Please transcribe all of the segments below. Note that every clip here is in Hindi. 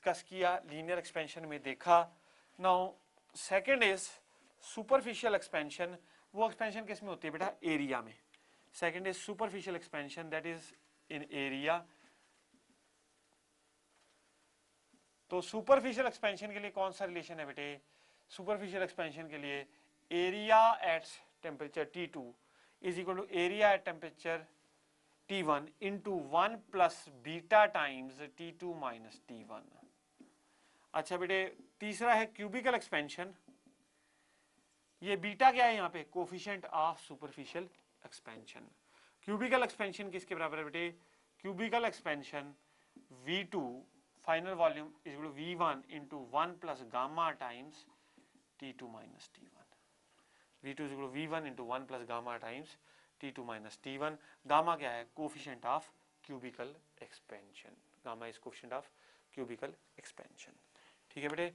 डिस्कस किया, लीनियर एक्सपेंशन में देखा। Now second is superficial expansion. वो एक्सपेंशन किस में होती है बेटा? एरिया में। Second is superficial expansion, that is in area. तो सुपरफिशियल एक्सपेंशन के लिए कौन सा रिलेशन है बेटे? सुपरफिशियल एक्सपेंशन के लिए area at temperature T2 is equal to area at temperature T1 into 1 plus beta times T2 minus T1। अच्छा बेटे, तीसरा है क्यूबिकल एक्सपेंशन। ये बीटा क्या है यहाँ पे? Coefficient of superficial expansion. Cubical expansion किसके बराबर है बेटे? Cubical expansion V2 final volume is equal to V1 into 1 plus gamma times T2 minus T1। V2 is equal to V1 into 1 plus gamma times T2 minus T1। Gamma क्या है? Coefficient of cubical expansion. Gamma is coefficient of cubical expansion. ठीक है बेटे।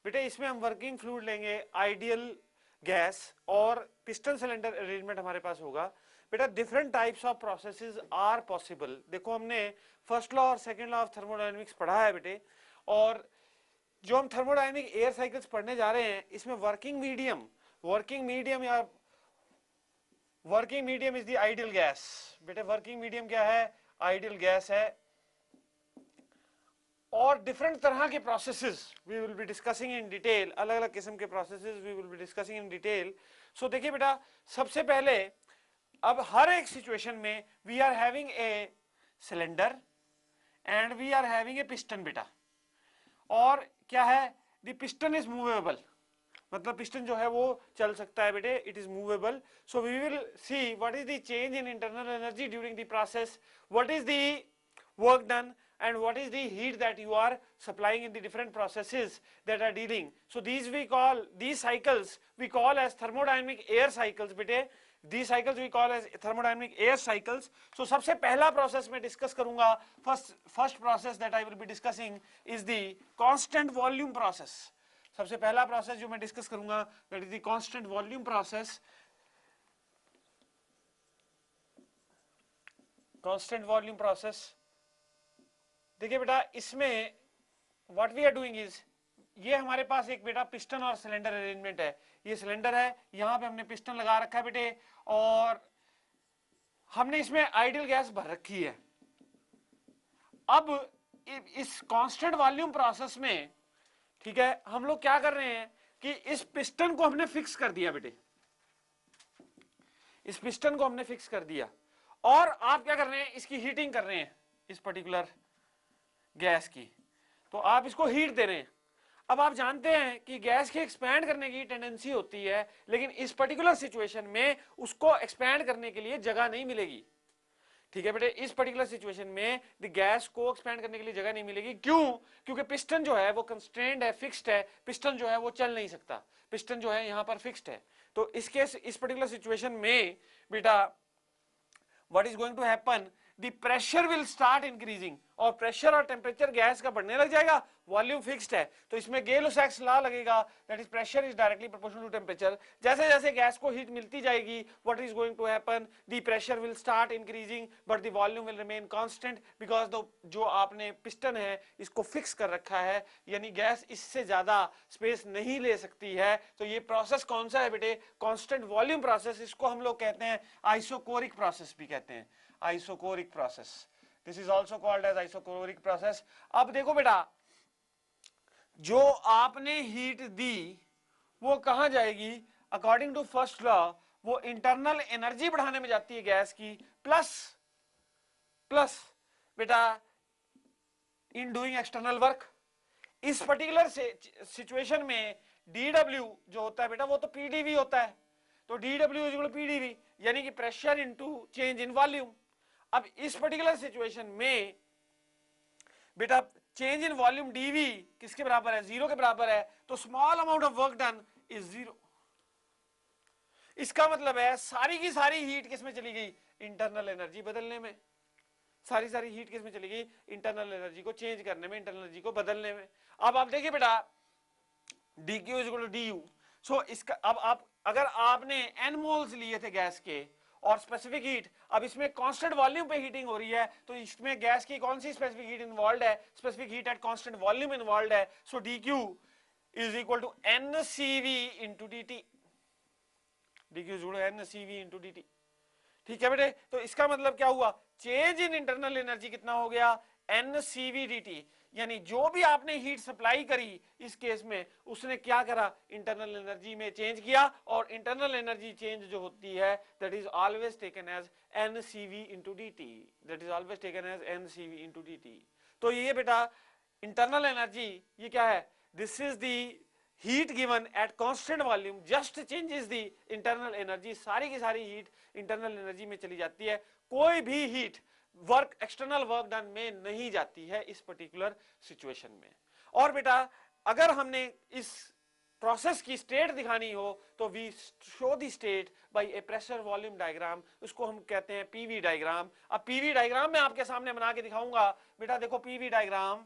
बेटे इसमें हम वर्किंग फ्लूइड लेंगे, आइडियल गैस और पिस्टन सिलेंडर अरेंजमेंट हमारे पास होगा। बेटा different types of processes are possible. देखो हमने फर्स्ट लॉ और सेकंड लॉ ऑफ थर्मोडायनेमिक्स पढ़ा है बेटे, और जो हम थर्मोडायनेमिक एयर साइकिल्स पढ़ने जा रहे हैं इसमें working medium is the ideal gas. बेटे वर्किंग मीडियम क्या है? आइडियल गैस है। और डिफरेंट तरह के processes we will be discussing in detail, अलग अलग किस्म के processes we will be discussing in detail. So देखिए बेटा, सबसे पहले अब हर एक सिचुएशन में we are having a cylinder and we are having a piston बेटा। और क्या है? द पिस्टन इज मूवेबल, मतलब पिस्टन जो है वो चल सकता है बेटे, it is movable. So we will see what is the change in internal energy during the process, what is the work done, and what is the heat that you are supplying in the different processes that are dealing. So these cycles we call as thermodynamic air cycles bete. These cycles we call as thermodynamic air cycles. So सबसे पहला process मैं discuss करूंगा, first process that I will be discussing is the constant volume process. सबसे पहला process जो मैं discuss करूंगा that is the constant volume process. Constant volume process. देखिए बेटा, इसमें what we are doing is, ये हमारे पास एक बेटा पिस्टन और सिलेंडर अरेंजमेंट है। ये सिलेंडर है, यहां पे हमने पिस्टन लगा रखा है बेटे, और हमने इसमें आइडियल गैस भर रखी है। अब इस कांस्टेंट वॉल्यूम प्रोसेस में, ठीक है, हम लोग क्या कर रहे हैं कि इस पिस्टन को हमने फिक्स कर दिया बेटे, इस पिस्टन को हमने फिक्स कर दिया, और आप क्या कर रहे हैं? इसकी हीटिंग कर रहे हैं इस पर्टिकुलर गैस की। तो आप इसको हीट दे रहे हैं। अब आप जानते हैं कि गैस की एक्सपैंड करने की टेंडेंसी होती है, लेकिन इस पर्टिकुलर सिचुएशन में उसको एक्सपैंड करने के लिए जगह नहीं मिलेगी। ठीक है बेटे, इस पर्टिकुलर सिचुएशन में द गैस को एक्सपैंड करने के लिए जगह नहीं मिलेगी। क्यों? क्योंकि पिस्टन जो है वो कंस्ट्रेंड है, फिक्स्ड है। पिस्टन जो है वो चल नहीं सकता, पिस्टन जो है यहां पर फिक्स्ड है। तो इस पर्टिकुलर सिचुएशन में बेटा what is going to happen, the pressure will start increasing. और प्रेशर और टेम्परेचर गैस का बढ़ने लग जाएगा, वॉल्यूम फिक्स्ड है, तो इसमें गेल-लुसाक्स लॉ लगेगा, that is pressure is directly proportional to temperature. जैसे जैसे गैस को हीट मिलती जाएगी, what is going to happen, the pressure will start increasing but the volume will remain constant, because जो आपने पिस्टन है इसको फिक्स कर रखा है, यानी गैस इससे ज्यादा स्पेस नहीं ले सकती है। तो ये प्रोसेस कौन सा है बेटे, कांस्टेंट वॉल्यूम प्रोसेस, इसको हम लोग कहते हैं आइसोकोरिक प्रोसेस भी कहते हैं, isochoric process, this is also called as isochoric process. अब देखो बेटा, जो आपने हीट दी वो कहां जाएगी, अकॉर्डिंग टू फर्स्ट लॉ वो इंटरनल एनर्जी बढ़ाने में जाती है गैस की, प्लस प्लस बेटा इन डूइंग एक्सटर्नल वर्क। इस पर्टिकुलर सिचुएशन में dW जो होता है बेटा वो तो PdV होता है, तो dW is equal to PdV, यानी कि pressure into change in volume. अब इस पर्टिकुलर सिचुएशन में बेटा चेंज इन वॉल्यूम dV किसके बराबर है, जीरो के बराबर है, तो small amount of work done is zero. इसका मतलब है सारी की सारी हीट किसमें चली गई, इंटरनल एनर्जी बदलने में, सारी सारी हीट किसमें चली गई, इंटरनल एनर्जी को चेंज करने में, इंटरनल एनर्जी को बदलने में। अब आप देखिए बेटा dQ is equal to du, so इसका अब आप अगर आपने n मोल्स लिए थे गैस के और स्पेसिफिक हीट, अब इसमें कांस्टेंट वॉल्यूम पे हीटिंग हो रही है, तो इसमें गैस की कौन सी स्पेसिफिक हीट इन्वॉल्व है, specific heat at constant volume involve है, so dQ is equal to NCV into dt, dQ is equal to NCV into dt। ठीक है बेटे, तो इसका मतलब क्या हुआ, चेंज इन इंटरनल एनर्जी कितना हो गया, NCV dt, यानी जो भी आपने हीट सप्लाई करी इस केस में उसने क्या करा, इंटरनल एनर्जी में चेंज किया, और इंटरनल एनर्जी चेंज जो होती है that is always taken as NCV into dt, that is always taken as NCV into dt। तो ये बेटा इंटरनल एनर्जी ये क्या है, this is the heat given at constant volume just changes the internal energy, सारी की सारी हीट इंटरनल एनर्जी में चली जाती है, कोई भी heat work external work done में नहीं जाती है इस पर्टिकुलर सिचुएशन में। और बेटा अगर हमने इस प्रोसेस की स्टेट दिखानी हो तो we show the state by a pressure volume diagram, उसको हम कहते हैं पीवी डायग्राम। अब पीवी डायग्राम मैं आपके सामने बना के दिखाऊंगा बेटा, देखो पीवी डायग्राम,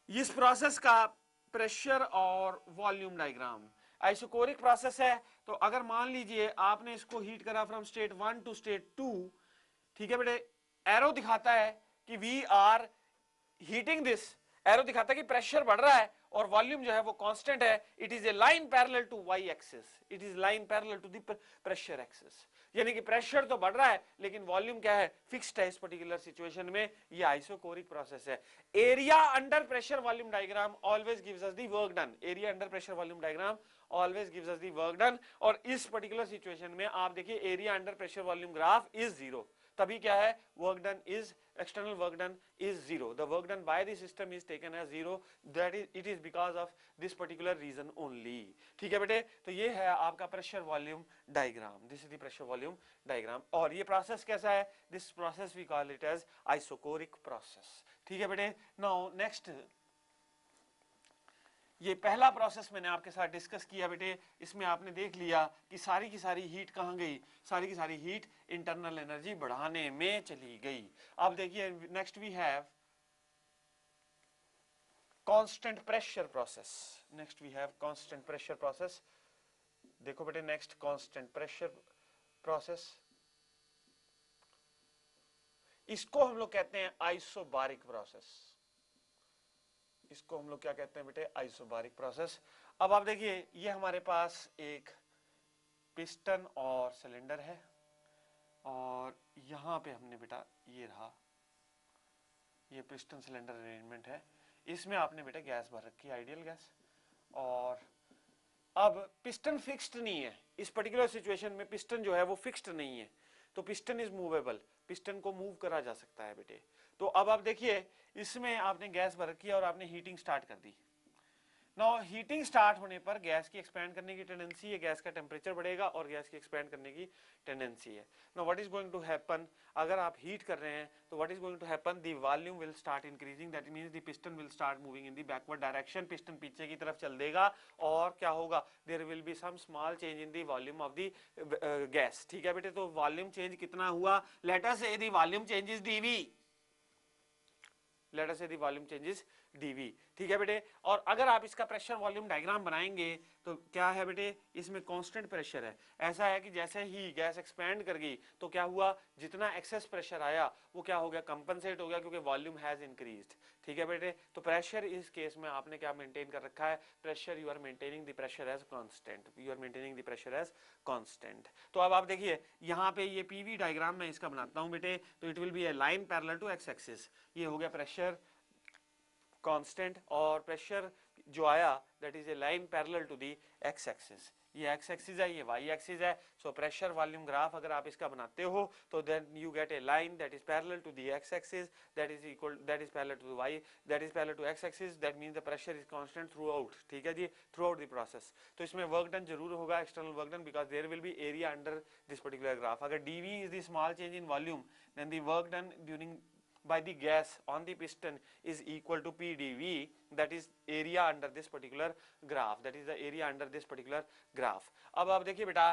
इस प्रोसेस का प्रेशर और वॉल्यूम डायग्राम, आइसोकोरिक प्रोसेस है, तो अगर मान लीजिए आपने इसको हीट करा फ्रॉम स्टेट 1 टू स्टेट 2, ठीक है बेटे, एरो दिखाता है कि we are heating this, arrow दिखाता है कि प्रेशर बढ़ रहा है और वॉल्यूम जो है वो कांस्टेंट है, it is a line parallel to y axis, it is line parallel to the pressure axis, यानी कि प्रेशर तो बढ़ रहा है लेकिन वॉल्यूम क्या है, फिक्स्ड है इस पर्टिकुलर सिचुएशन में, ये आइसोकोरिक प्रोसेस है। Area under pressure volume diagram always gives us the work done, area under pressure volume diagram always gives us the work done, और इस पर्टिकुलर सिचुएशन में आप देखिए area under pressure volume graph is zero, तभी क्या है, work done is external work done is zero, the work done by the system is taken as zero, that is it is because of this particular reason only। ठीक है बेटे, तो ये है आपका pressure volume diagram, this is the pressure volume diagram, और ये प्रोसेस कैसा है, this process we call it as isochoric process. ठीक है बेटे, नाउ नेक्स्ट, ये पहला प्रोसेस मैंने आपके साथ डिस्कस किया बेटे, इसमें आपने देख लिया कि सारी की सारी हीट कहां गई, सारी की सारी हीट इंटरनल एनर्जी बढ़ाने में चली गई। अब देखिए next we have constant pressure process, next we have constant pressure process. देखो बेटे नेक्स्ट कांस्टेंट प्रेशर प्रोसेस, इसको हम लोग कहते हैं आइसोबारिक प्रोसेस, इसको हम लोग क्या कहते हैं बेटे, आइसोबारिक प्रोसेस। अब आप देखिए ये हमारे पास एक पिस्टन और सिलेंडर है, और यहां पे हमने बेटा ये रहा, ये पिस्टन सिलेंडर अरेंजमेंट है, इसमें आपने बेटा गैस भर रखी है, आइडियल गैस, और अब पिस्टन फिक्स्ड नहीं है इस पर्टिकुलर सिचुएशन में, पिस्टन जो है वो फिक्स्ड नहीं है, तो पिस्टन इज मूवेबल, पिस्टन को मूव करा जा सकता है बेटे। तो अब आप देखिए इसमें आपने गैस भर रखी है और आपने हीटिंग स्टार्ट कर दी। नाउ हीटिंग स्टार्ट होने पर गैस की एक्सपैंड करने की टेंडेंसी है, गैस का टेम्परेचर बढ़ेगा और गैस की एक्सपैंड करने की टेंडेंसी है। Now what is going to happen, अगर आप हीट कर रहे हैं तो what is going to happen, the volume will start increasing, that means the piston will start moving in the backward direction, piston पीछे की तरफ चल देगा, और क्या होगा, there will be some small change in the volume of the gas. ठीक है बेटे, तो वॉल्यूम चेंज कितना हुआ, late us say the volume change is dV, late us say the volume changes dV, ठीक है बेटे। और अगर आप इसका प्रेशर वॉल्यूम डायग्राम बनाएंगे तो क्या है बेटे, इसमें कांस्टेंट प्रेशर है। ऐसा है कि जैसे ही गैस एक्सपैंड कर गई तो क्या हुआ, जितना एक्सेस प्रेशर आया वो क्या हो गया, कंपनसेट हो गया, क्योंकि वॉल्यूम हैज इंक्रीज्ड, ठीक है बेटे। तो प्रेशर इस केस में आपने क्या मेंटेन कर रखा है, pressure you are maintaining the pressure as constant, you are maintaining the pressure as constant. तो अब आप देखिए यहाँ पे ये पीवी डायग्राम में इसका बनाता हूँ बेटे, तो it will be a line parallel to x axis. ये हो गया प्रेशर कांस्टेंट, और प्रेशर जो आया that is a line parallel to the x axis. ये एक्स एक्सिस है, ये वाई एक्सिस है। सो प्रेशर वॉल्यूम ग्राफ अगर आप इसका बनाते हो तो then you get a line that is parallel to the x axis, that is equal, that is parallel to y, that is parallel to x axis, that means the pressure is constant through, ठीक है जी, थ्रू आउट द प्रोसेस। तो इसमें वर्क डन जरूर होगा, external work done, because there will be area under this particular graph. अगर dV is the small change in volume, then the work done during by the gas on the piston is equal to PdV, that is area under this particular graph, that is the area under this particular graph। अब आप देखिए बेटा,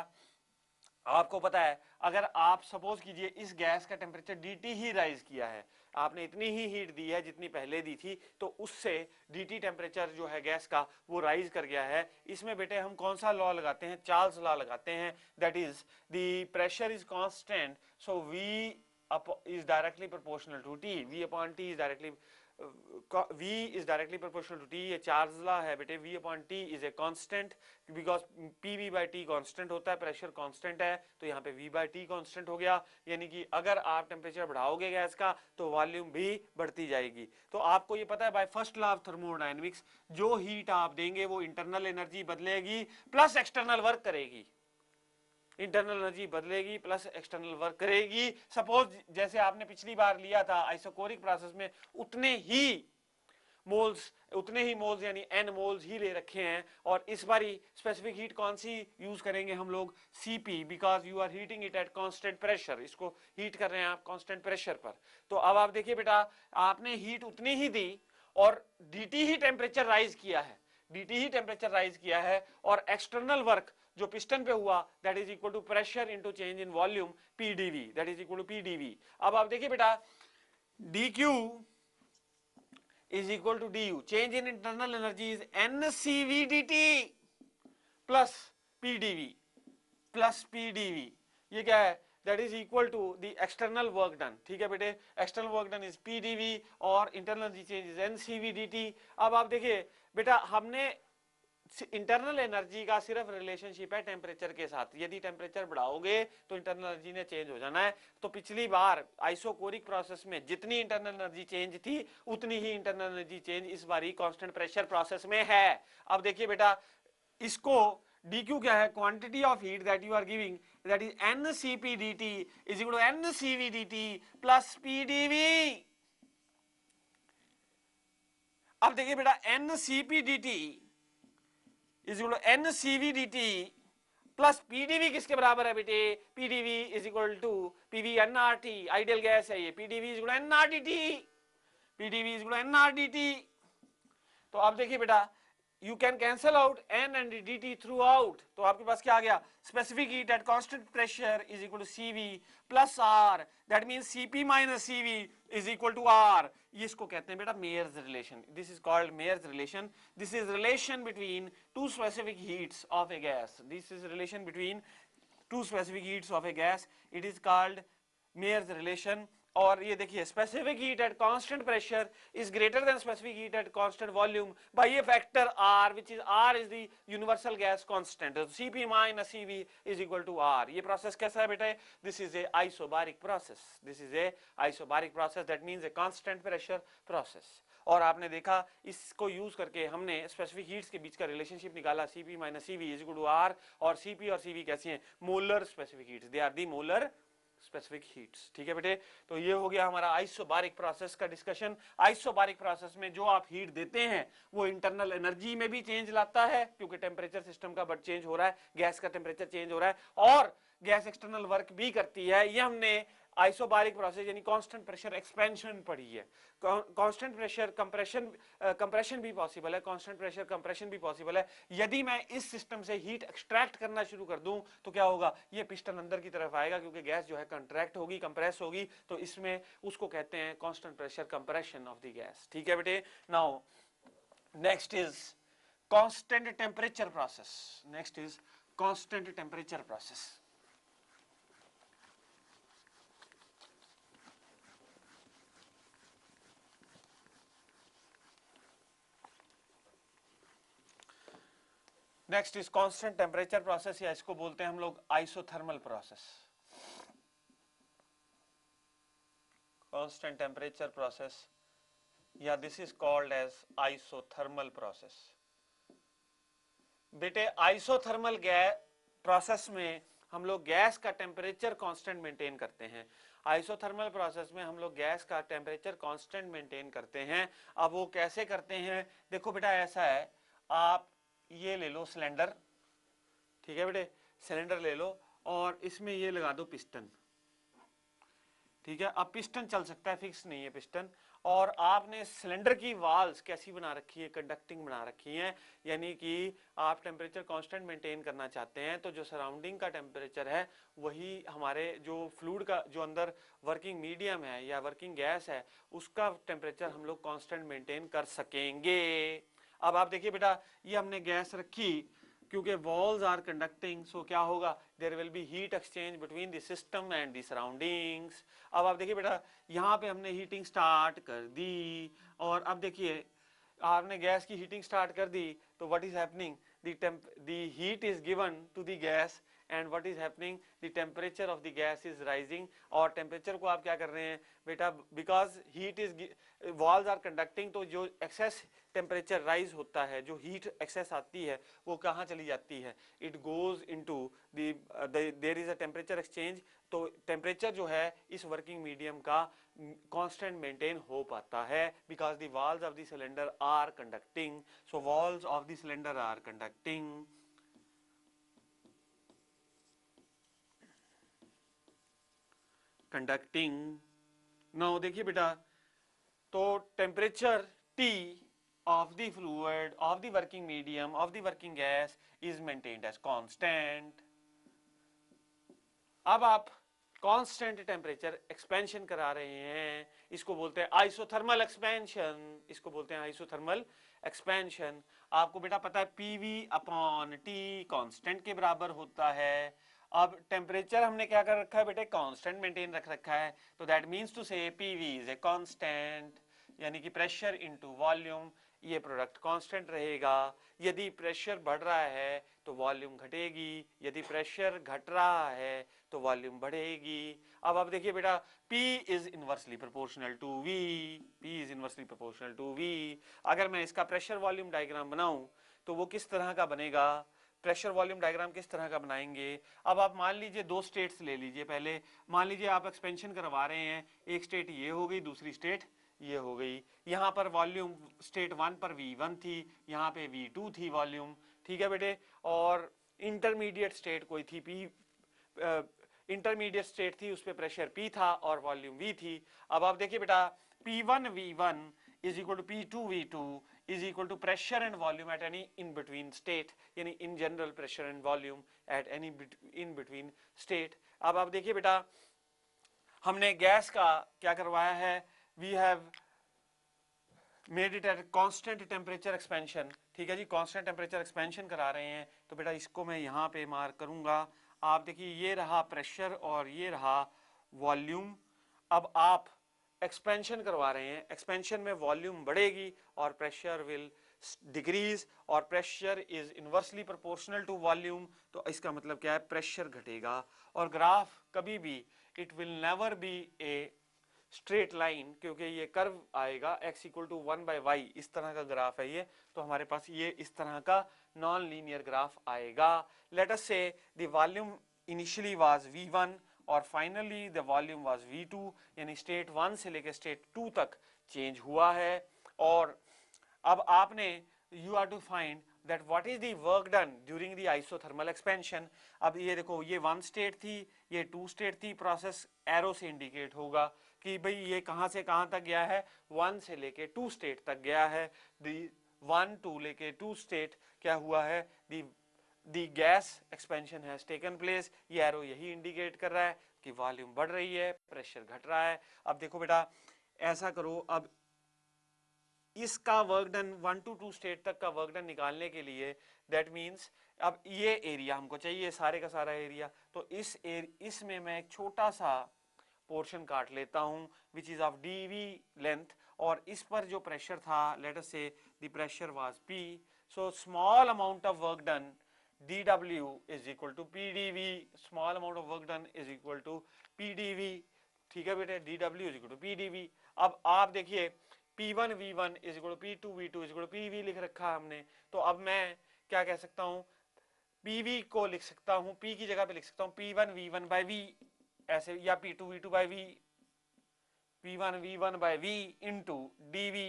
आपको पता है अगर आप सपोज कीजिए इस गैस का टेम्परेचर dt ही राइज किया है, आपने इतनी ही हीट दी है जितनी पहले दी थी, तो उससे dt टेम्परेचर जो है गैस का वो राइज कर गया है। इसमें बेटे हम कौन सा लॉ लगाते हैं, चार्ल्स लॉ लगाते हैं, that is the pressure is constant, so V is directly proportional to T, V upon T is directly V is directly proportional to T। ये चार्ल्स लॉ है बेटे, V upon T is a constant because PV by T constant होता है, प्रेशर कांस्टेंट है, तो यहाँ पे V by T कांस्टेंट हो गया। यानी कि अगर आप टेम्परेचर बढ़ाओगे गैस का तो वॉल्यूम भी बढ़ती जाएगी। तो आपको ये पता है by first law of thermodynamics, जो हीट आप देंगे वो इंटरनल एनर्जी बदलेगी प्लस एक्सटर्नल वर्क करेगी, इंटरनल एनर्जी बदलेगी प्लस एक्सटर्नल वर्क करेगी। सपोज जैसे आपने पिछली बार लिया था आइसोकोरिक प्रोसेस में, उतने ही मोल्स यानी n मोल्स ही ले रखे हैं, और इस बारी स्पेसिफिक हीट कौन सी यूज करेंगे हम लोग, Cp, because you are heating it at constant pressure, इसको हीट कर रहे हैं आप कांस्टेंट प्रेशर पर। तो अब आप देखिए बेटा, आपने हीट उतनी ही दी और dt ही टेम्परेचर राइज किया है, dt ही टेम्परेचर राइज किया है, और एक्सटर्नल वर्क जो पिस्टन पे हुआ that is equal to pressure into change in volume PdV, that is equal to PdV। अब आप देखिए बेटा, dq is equal to du, change in internal energy is NCV dt plus PdV plus PdV। ये क्या है, that is equal to the external work done, ठीक है बेटे, external work done is PdV और internal energy change is NCV dt। अब आप देखिए बेटा, हमने इंटरनल एनर्जी का सिर्फ रिलेशनशिप है टेम्परेचर के साथ, यदि टेम्परेचर बढ़ाओगे तो इंटरनल एनर्जी ने चेंज हो जाना है। तो पिछली बार आइसोकोरिक प्रोसेस में जितनी इंटरनल एनर्जी चेंज थी उतनी ही इंटरनल एनर्जी चेंज इस बारी कांस्टेंट प्रेशर प्रोसेस में है। अब देखिए बेटा, इसको dq क्या है, quantity of heat that you are giving, that is NCP dt is equal to NCV dt plus PdV। अब देखिए बेटा, NCP dt is equal to NCV dt plus PdV किसके बराबर है बेटे, PdV is equal to PV nRT, ideal gas है ये, PdV is equal to nRDT, PdV is equal to nRDT। तो आप देखिए बेटा, you can cancel out n and dt throughout, तो आपके पास क्या आ गया, specific heat at constant pressure is equal to Cv plus R, that means Cp minus Cv is equal to R। ये इसको कहते हैं बेटा Mayer's relation, this is called Mayer's relation, this is relation between two specific heats of a gas, this is relation between two specific heats of a gas, it is called Mayer's relation। और ये देखिए, specific heat at constant pressure is greater than specific heat at constant volume by a factor R, which is R is the universal gas constant, Cp minus Cv is equal to R। ये प्रोसेस कैसा है बेटा, this is a isobaric process, this is a isobaric process, that means a constant pressure process. और आपने देखा इसको यूज करके हमने स्पेसिफिक हीट्स के बीच का रिलेशनशिप निकाला, Cp minus Cv is equal to R, और Cp और Cv कैसी हैं, molar specific heats, they are the molar specific heats, ठीक है बेटे। तो ये हो गया हमारा आइसोबारिक प्रोसेस का डिस्कशन। आइसोबारिक प्रोसेस में जो आप हीट देते हैं वो इंटरनल एनर्जी में भी चेंज लाता है, क्योंकि टेम्परेचर सिस्टम का बट चेंज हो रहा है, गैस का टेम्परेचर चेंज हो रहा है, और गैस एक्सटर्नल वर्क भी करती है, ये हमने आइसोबारिक प्रोसेस यानी कांस्टेंट प्रेशर एक्सपेंशन पढ़ी है। कांस्टेंट प्रेशर कंप्रेशन भी पॉसिबल है, कांस्टेंट प्रेशर कंप्रेशन भी पॉसिबल है। यदि मैं इस सिस्टम से हीट एक्सट्रैक्ट करना शुरू कर दूं तो क्या होगा, ये पिस्टन अंदर की तरफ आएगा क्योंकि गैस जो है कंट्रैक्ट होगी, कंप्रेस होगी, तो इसमें उसको कहते हैं constant pressure compression of the gas. ठीक है बेटे। Now next is constant temperature process. Next is constant temperature process. Next is constant temperature process, या इसको बोलते हैं हम लोग isothermal process. Constant temperature process, या this is called as isothermal process. बेटे आइसोथर्मल गैस प्रोसेस में हम लोग गैस का टेम्परेचर कांस्टेंट मेंटेन करते हैं। आइसोथर्मल प्रोसेस में हम लोग गैस का टेम्परेचर कांस्टेंट मेंटेन करते हैं। अब वो कैसे करते हैं, देखो बेटा ऐसा है, आप ये ले लो सिलेंडर, ठीक है बेटे, सिलेंडर ले लो और इसमें ये लगा दो पिस्टन, ठीक है। अब पिस्टन चल सकता है, फिक्स नहीं है पिस्टन, और आपने सिलेंडर की वाल्स कैसी बना रखी है, कंडक्टिंग बना रखी है, यानी कि आप टेम्परेचर कांस्टेंट मेंटेन करना चाहते हैं, तो जो सराउंडिंग का टेम्परेचर है वही हमारे जो फ्लूइड का जो अंदर वर्किंग मीडियम है या वर्किंग गैस है उसका टेम्परेचर हम लोग कांस्टेंट मेंटेन कर सकेंगे। अब आप देखिए बेटा, ये हमने गैस रखी, क्योंकि वॉल्स आर कंडक्टिंग, सो क्या होगा, there will be heat exchange between the system and the surroundings. अब आप देखिए बेटा, यहाँ पे हमने हीटिंग स्टार्ट कर दी, और अब देखिए आपने गैस की हीटिंग स्टार्ट कर दी, तो what is happening, the heat is given to the gas and what is happening, the temperature of the gas is rising। और टेम्परेचर को आप क्या कर रहे हैं बेटा, because heat is, walls are conducting, तो जो एक्सेस टेम्परेचर राइज होता है, जो हीट एक्सेस आती है वो कहाँ चली जाती है, it goes into there is a temperature exchange. तो टेम्परेचर जो है इस वर्किंग मीडियम का कांस्टेंट मेंटेन हो पाता है, because the walls of the cylinder are conducting. So walls of the cylinder are conducting, now देखिए बेटा, तो temperature T of the fluid, of the working medium, of the working gas is maintained as constant। अब आप कांस्टेंट टेम्परेचर एक्सपेंशन करा रहे हैं, इसको बोलते हैं आइसोथर्मल एक्सपेंशन, इसको बोलते हैं आइसोथर्मल एक्सपेंशन। आपको बेटा पता है PV अपॉन T कांस्टेंट के बराबर होता है। अब टेम्परेचर हमने क्या कर रखा है बेटे, कांस्टेंट मेंटेन रख रखा है, तो दैट मींस टू से PV इज ए कांस्टेंट, यानी कि प्रेशर इनटू वॉल्यूम, ये प्रोडक्ट कांस्टेंट रहेगा। यदि प्रेशर बढ़ रहा है तो वॉल्यूम घटेगी, यदि प्रेशर घट रहा है तो वॉल्यूम बढ़ेगी। अब आप देखिए बेटा, P is inversely proportional to V, P is inversely proportional to V। अगर मैं इसका प्रेशर वॉल्यूम डायग्राम बनाऊं तो वो किस तरह का बनेगा, प्रेशर वॉल्यूम डायग्राम किस तरह का बनाएंगे। अब आप मान लीजिए दो स्टेट्स ले लीजिए, पहले मान लीजिए आप एक्सपेंशन करवा रहे हैं, एक स्टेट ये हो गई, दूसरी स्टेट ये हो गई। यहाँ पर वॉल्यूम स्टेट 1 पर V1 थी, यहाँ पे V2 थी वॉल्यूम, ठीक है बेटे, और इंटरमीडिएट स्टेट कोई थी P, इंटरमीडिएट स्टेट थी, उस पर प्रेशर P था और वॉल्यूम V थी। अब आप देखिए बेटा, P1 V1 is equal to P2 V2 is equal to pressure and volume at any in between state, यानी in general pressure and volume at any in between state। अब आप देखिए बेटा, हमने गैस का क्या करवाया है, we have made it at constant temperature expansion, ठीक है जी, constant temperature expansion करा रहे हैं। तो बेटा इसको मैं यहाँ पे मार्क करूंगा। आप देखिए ये रहा प्रेशर और ये रहा वॉल्यूम। अब आप एक्सपेंशन करवा रहे हैं, एक्सपेंशन में वॉल्यूम बढ़ेगी और प्रेशर विल डिक्रीज, और pressure is inversely proportional to volume, तो इसका मतलब क्या है, प्रेशर घटेगा। और ग्राफ कभी भी, it will never be a straight line, क्योंकि ये कर्व आएगा x इक्वल टू 1/y, इस तरह का ग्राफ है ये, तो हमारे पास ये इस तरह का नॉन लीनियर ग्राफ आएगा। Late us say the volume initially was V1 और finally the volume was V2, यानी स्टेट 1 से लेकर स्टेट 2 तक चेंज हुआ है। और अब आपने you are to find that what is the work done during the isothermal expansion। अब ये देखो, ये 1 स्टेट थी, ये 2 स्टेट थी, प्रोसेस एरो से इंडिकेट होगा कि भाई ये कहां से कहां तक गया है, 1 से लेके 2 स्टेट तक गया है। दी 1 2 लेके 2 स्टेट क्या हुआ है, the gas expansion has taken place. ये एरो यही इंडिकेट कर रहा है कि वॉल्यूम बढ़ रही है, प्रेशर घट रहा है। अब देखो बेटा, ऐसा करो, अब इसका वर्क डन 1 to 2 स्टेट तक का वर्क डन निकालने के लिए, दैट मींस अब ये एरिया हमको चाहिए, सारे का सारा एरिया, तो इसमें मैं एक छोटा सा पोर्शन काट लेता हूं which is of dv length, और इस पर जो प्रेशर था, let us say the pressure was p, so small amount of work done dw is equal to pdv, small amount of work done is equal to pdv। ठीक है बेटे, dw is equal to pdv। अब आप देखिए, P1 V1 is equal P2 V2 is equal PV लिख रखा हमने, तो अब मैं क्या कह सकता हूं, PV को लिख सकता हूं, P की जगह पे लिख सकता हूं P1 V1 by V ऐसे, या P2 V2 by V, P1 V1 by V into dV।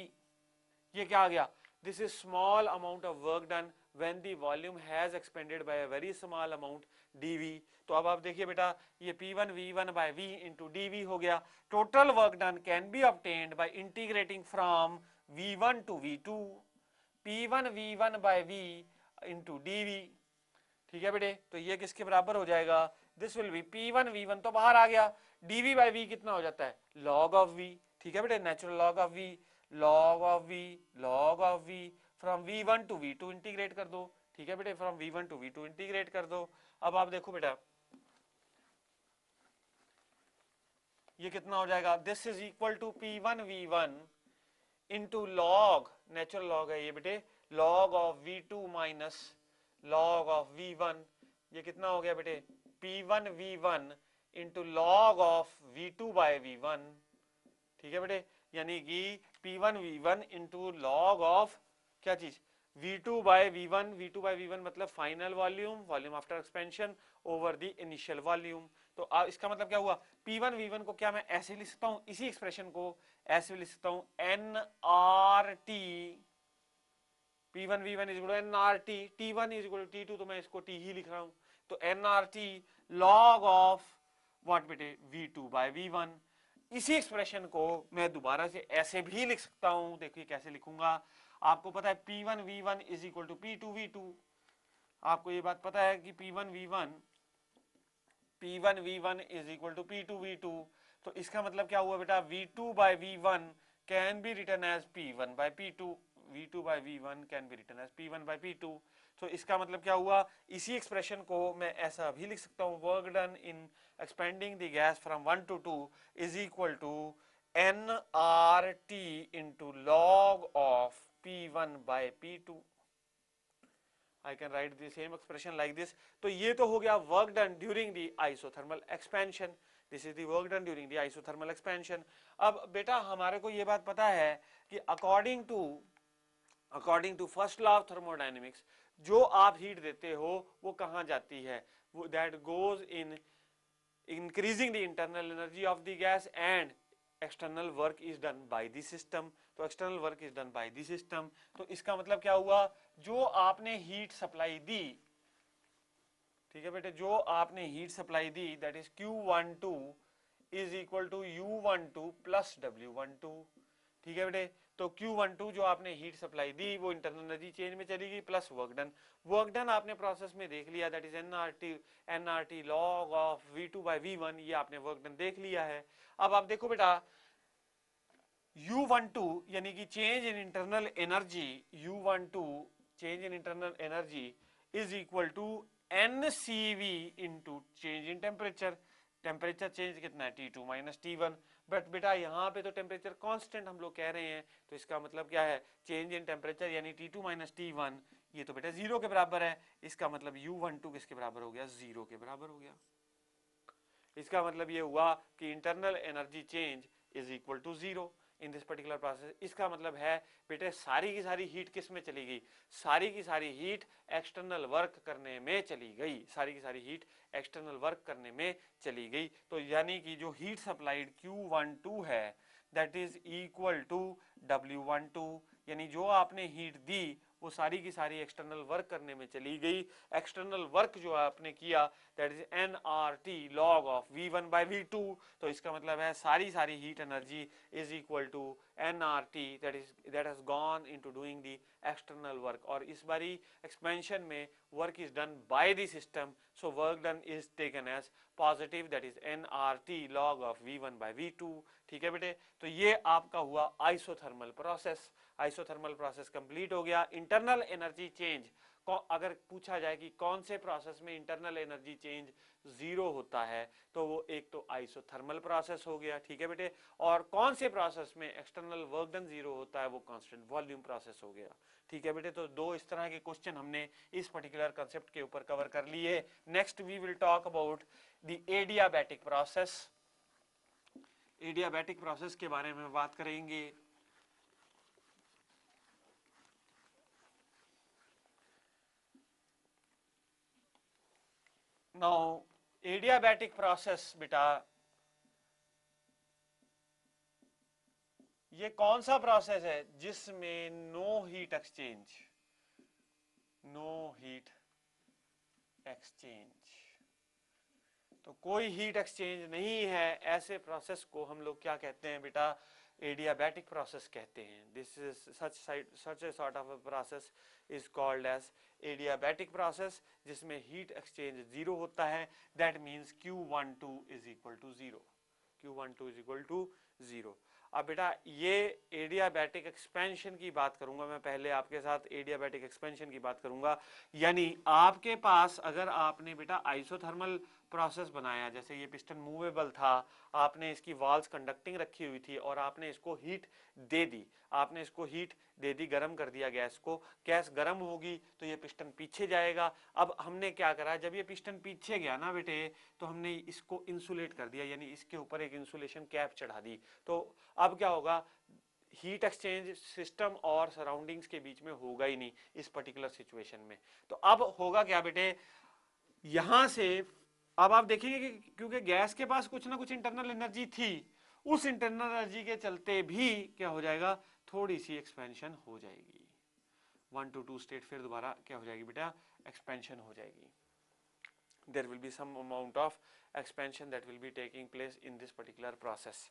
ये क्या आ गया, this is small amount of work done when the volume has expanded by a very small amount dV। तो अब आप देखिए बेटा, ये P1 V1 by V into dV हो गया। Total work done can be obtained by integrating from V1 to V2, P1 V1 by V into dV। ठीक है बेटे, तो ये किसके बराबर हो जाएगा, this will B P1 V1 तो बाहर आ गया, dV by V कितना हो जाता है, log of V। ठीक है बेटे, natural log of V, log of V, log of V, from V1 to V2 integrate कर दो। ठीक है बेटे, from V1 to V2 integrate कर दो। अब आप देखो बेटा, ये कितना हो जाएगा, this is equal to P1 V1 into log, natural log है ये बेटे, log of V2 minus log of V1। ये कितना हो गया बेटे, P1 V1 into log of V2 by V1। ठीक है बेटे, यानी कि P1 V1 into log of क्या चीज, V2 by V1, V2 by V1 मतलब final volume, volume after expansion over the initial volume. तो इसका मतलब क्या हुआ, P1 V1 को क्या मैं ऐसे लिख सकता हूं, इसी एक्सप्रेशन को ऐसे लिख सकता हूं, nRT, P1 V1 is equal to nRT, T1 is equal to T2, तो मैं इसको T ही लिख रहा हूं, तो nRT लॉग ऑफ व्हाट बेटे, V2 बाय V1। इसी एक्सप्रेशन को मैं दोबारा से ऐसे भी लिख सकता हूं, देखिए कैसे लिखूंगा। आपको पता है P1 V1 is equal to P2 V2, आपको ये बात पता है कि P1 V1 is equal to P2 V2, तो इसका मतलब क्या हुआ बेटा, V2 by V1 can be written as P1 by P2, V2 by V1 can be written as P1 by P2। तो इसका मतलब क्या हुआ, इसी एक्सप्रेशन को मैं ऐसा भी लिख सकता हूं, work done in expanding the gas from 1 to 2 is equal to nRT into log of P1 by P2। I can write the same expression like this। तो ये तो हो गया work done during the isothermal expansion, this is the work done during the isothermal expansion. अब बेटा हमारे को ये बात पता है कि according to first law of thermodynamics, जो आप हीट देते हो वो कहां जाती है, वो that goes in increasing the internal energy of the gas and external work is done by the system. तो external work is done by the system, तो इसका मतलब क्या हुआ, जो आपने हीट सप्लाई दी, ठीक है बेटे, जो आपने हीट सप्लाई दी that is Q12 is equal to U12 plus W12। ठीक है बेटे, तो Q12 जो आपने हीट सप्लाई दी वो इंटरनल एनर्जी चेंज में चली गई, प्लस वर्क डन आपने प्रोसेस में देख लिया, that is nRT log of V2 by V1, ये आपने वर्क डन देख लिया है। अब आप देखो बेटा, U12 यानी कि change in internal energy, U12 change in internal energy is equal to NCV into change in temperature. Temperature change कितना है, T2 माइनस T1, बट बेटा यहाँ पे तो टेम्परेचर कांस्टेंट हम लोग कह रहे हैं, तो इसका मतलब क्या है, चेंज इन टेम्परेचर यानी T2 माइनस T1 ये तो बेटा 0 के बराबर है। इसका मतलब U12 किसके बराबर हो गया, 0 के बराबर हो गया। इसका मतलब ये हुआ कि internal energy change is equal to 0 in this particular process. इसका मतलब है बेटे सारी की सारी हीट किस में चली गई, सारी की सारी हीट एक्सटर्नल वर्क करने में चली गई, सारी की सारी हीट एक्सटर्नल वर्क करने में चली गई। तो यानी कि जो हीट सप्लाइड Q12 है that is equal to W12, यानी जो आपने हीट दी वो सारी की सारी एक्सटर्नल वर्क करने में चली गई। एक्सटर्नल वर्क जो आपने किया that is nRT log of V1 by V2, तो इसका मतलब है सारी heat energy is equal to nRT that has gone into doing the external work. और इस बारी एक्सपेंशन में work is done by the system, so work done is taken as positive that is nRT log of V1 by V2। ठीक है बेटे, तो ये आपका हुआ isothermal process. Isothermal process complete हो गया। इंटरनल एनर्जी चेंज, अगर पूछा जाए कि कौन से प्रोसेस में इंटरनल एनर्जी चेंज जीरो होता है, तो वो एक तो आइसोथर्मल प्रोसेस हो गया। ठीक है बेटे, और कौन से प्रोसेस में एक्सटर्नल वर्क डन जीरो होता है, वो कांस्टेंट वॉल्यूम प्रोसेस हो गया। ठीक है बेटे, तो दो इस तरह के क्वेश्चन हमने इस पर्टिकुलर कंसेप्ट के ऊपर कवर कर लिए। Next we will talk about the adiabatic process. Adiabatic process के बारे में बात करेंगे। नाउ एडियाबैटिक प्रोसेस बेटा, ये कौन सा प्रोसेस है जिसमें no heat exchange, no heat exchange, तो कोई हीट एक्सचेंज नहीं है, ऐसे प्रोसेस को हम लोग क्या कहते हैं बेटा, एडियाबैटिक प्रोसेस कहते हैं। This is such a sort of process is called as adiabatic process, जिसमें हीट एक्सचेंज जीरो होता है। That means Q12 is equal to zero, Q12 is equal to zero. अब बेटा ये एडियाबैटिक एक्सपेंशन की बात करूंगा मैं, पहले आपके साथ एडियाबैटिक एक्सपेंशन की बात करूंगा। यानी आपके पास अगर आपने बेटा आइसोथर्मल प्रोसेस बनाया, जैसे ये पिस्टन मूवेबल था, आपने इसकी वॉल्स कंडक्टिंग रखी हुई थी और आपने इसको हीट दे दी, आपने इसको हीट दे दी, गर्म कर दिया गैस को, गैस गर्म होगी तो ये पिस्टन पीछे जाएगा। अब हमने क्या करा, जब ये पिस्टन पीछे गया ना बेटे, तो हमने इसको इंसुलेट कर दिया, यानी इसके ऊपर एक इंसुलेशन कैप चढ़ा दी। तो अब क्या होगा, हीट एक्सचेंज सिस्टम और सराउंडिंग्स के बीच में होगा ही नहीं इस पर्टिकुलर सिचुएशन में। तो अब होगा क्या बेटे, यहां से अब आप देखेंगे कि क्योंकि गैस के पास कुछ ना कुछ इंटरनल एनर्जी थी, उस इंटरनल एनर्जी के चलते भी क्या हो जाएगा, थोड़ी सी एक्सपेंशन हो जाएगी। 1 to 2 स्टेट फिर दोबारा क्या हो जाएगी बेटा, एक्सपेंशन हो जाएगी। there will be some amount of expansion that will be taking place in this particular process।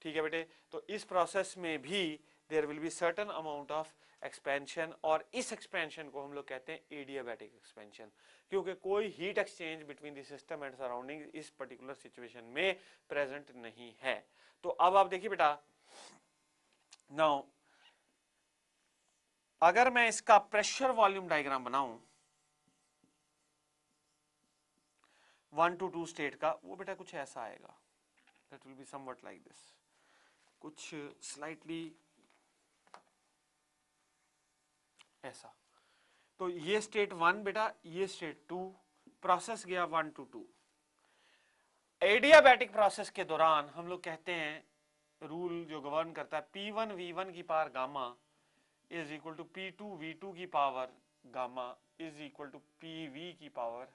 ठीक है बेटे, तो इस प्रोसेस में भी there will be certain amount of expansion, और इस expansion को हम लोग कहते हैं adiabatic expansion, क्योंकि कोई heat exchange between the system and surrounding इस particular situation में present नहीं है। तो अब आप देखिए बेटा, now अगर मैं इसका प्रेशर वॉल्यूम डायग्राम बनाऊं 1 to 2 स्टेट का, वो बेटा कुछ ऐसा आएगा, that will be somewhat like this, कुछ स्लाइटली ऐसा। तो ये स्टेट 1 बेटा, ये स्टेट 2, प्रोसेस गया 1 to 2। एडियाबैटिक प्रोसेस के दौरान हम लोग कहते हैं, रूल जो गवर्न करता है, P1 V1 की power gamma is equal to P2 V2 की power gamma is equal to PV की power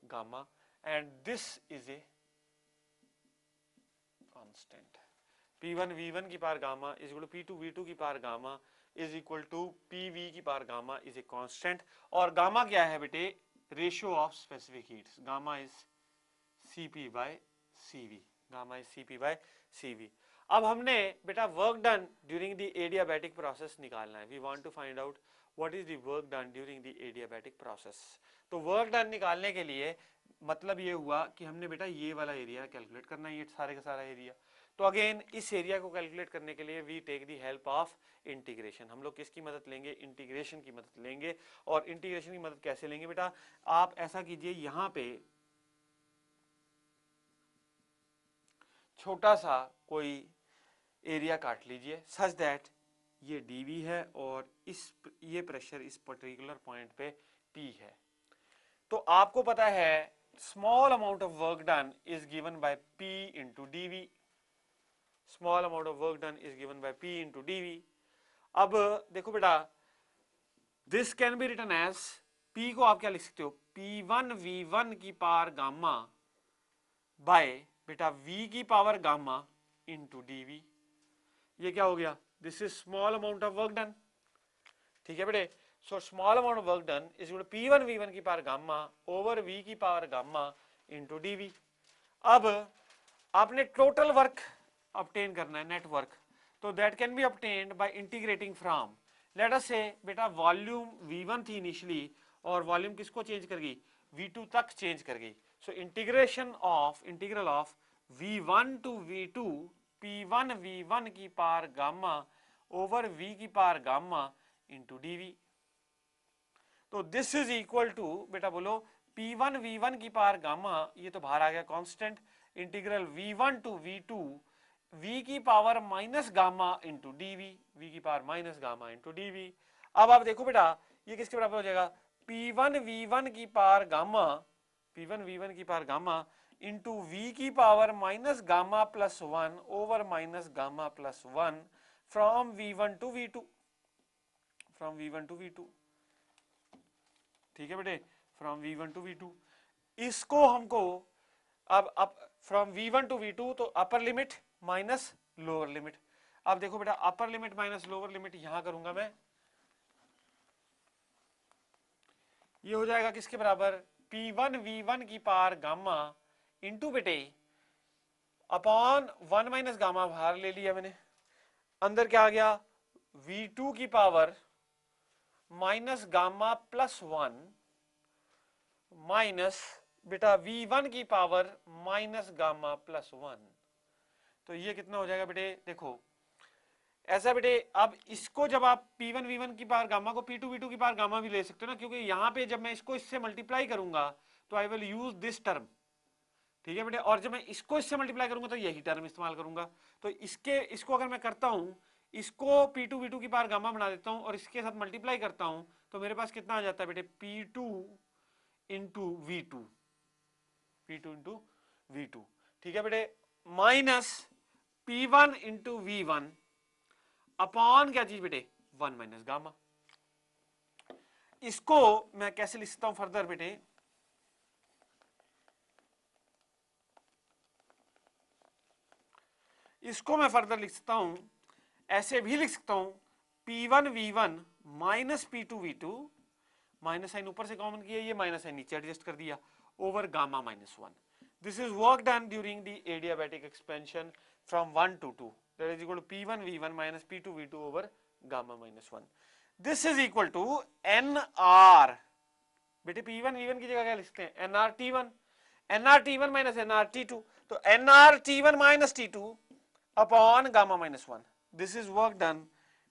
gamma, and this is a constant। P1 V1 की power gamma is equal to P2 V2 की power gamma is equal to PV की power gamma is a constant। और गामा क्या है बेटे, ratio of specific heats, gamma is Cp by Cv, gamma is Cp by Cv। अब हमने बेटा work done during the adiabatic process निकालना है। We want to find out what is the work done during the adiabatic process. तो वर्क डन निकालने के लिए मतलब ये हुआ कि हमने बेटा ये वाला एरिया कैलकुलेट करना है, ये सारे का सारा एरिया। तो अगेन इस एरिया को कैलकुलेट करने के लिए we take the help of integration. हम लोग किसकी मदद लेंगे, इंटीग्रेशन की मदद लेंगे। और इंटीग्रेशन की मदद कैसे लेंगे बेटा, आप ऐसा कीजिए, यहां पे छोटा सा कोई एरिया काट लीजिए सच दैट ये dV है और ये प्रेशर इस पर्टिकुलर पॉइंट पे P है। तो आपको पता है small amount of work done is given by P into dV, small amount of work done is given by P into dV। अब देखो बेटा, this can be written as, P को आप क्या लिख सकते हो, P1 V1 की पावर गामा बाय बेटा V की पावर गामा इंटू dV। ये क्या हो गया, this is small amount of work done. ठीक है बेटे, So small amount of work done is equal to P1 V1 की पावर गामा over V की पावर गामा into dV. अब आपने टोटल वर्क ऑब्टेन करना है, नेट वर्क, तो that can be obtained by integrating from, late us से बेटा वॉल्यूम V1 थी इनिशियली और वॉल्यूम किसको चेंज कर गई, V2 तक चेंज कर गई. So integral of V1 to V2 P1 V1 की पावर गामा ओवर V की पावर गामा इंटू dV. तो दिस इज इक्वल टू बेटा बोलो P1 V1 की पावर गामा, ये तो बाहर आ गया constant, integral V1 to V2 V की power minus gamma into d v, V की power minus gamma into d v. अब आप देखो बेटा ये किसके बराबर हो जाएगा, P1 V1 की पावर गामा, P1 V1 की पावर गामा इंटू V की power minus gamma plus 1 over minus gamma plus 1 from V1 to V2, from V1 to V2. ठीक है बेटे, फ्रॉम V1 टू V2. इसको हमको अब फ्रॉम V1 टू V2 तो upper limit minus lower limit. अब देखो बेटा upper limit minus lower limit यहां करूंगा मैं, ये हो जाएगा किसके बराबर, P1 V1 की पावर गामा इंटू बेटे अपॉन 1 माइनस गामा बाहर ले लिया मैंने, अंदर क्या आ गया V2 की power minus gamma plus 1 minus बेटा V1 की पावर माइनस गामा प्लस 1. तो ये कितना हो जाएगा बेटे, देखो ऐसा बेटे. अब इसको जब आप P1 V1 की पावर गामा को P2 V2 की पावर गामा भी ले सकते हो ना, क्योंकि यहां पे जब मैं इसको इससे मल्टीप्लाई करूंगा तो I will use this term. ठीक है बेटे, और जब मैं इसको इससे मल्टीप्लाई करूंगा तो यही टर्म इस्तेमाल करूंगा. तो इसको अगर मैं करता हूं, इसको P2 V2 की पावर गामा बना देता हूं और इसके साथ मल्टीप्लाई करता हूं तो मेरे पास कितना आ जाता है बेटे, P2 into V2, P2 into V2. ठीक है बेटे, minus P1 into V1 upon क्या चीज बेटे, 1 माइनस गामा. इसको मैं कैसे लिख सकता हूं फर्दर बेटे, इसको मैं फर्दर लिख सकता हूं, ऐसे भी लिख सकता हूं P1 V1 minus P2 V2, minus sign ऊपर से कॉमन किया, ये माइनस साइन नीचे एडजस्ट कर दिया, over gamma minus 1. This is work done during the adiabatic expansion from 1 to 2, that is equal to P1 V1 minus P2 V2 over gamma minus 1. This is equal to NR. बेटे P1 V1 की जगह क्या लिखते हैं, NR T1, NR T1 minus NR T2, तो NR T1 minus T2 upon gamma minus 1. This is work done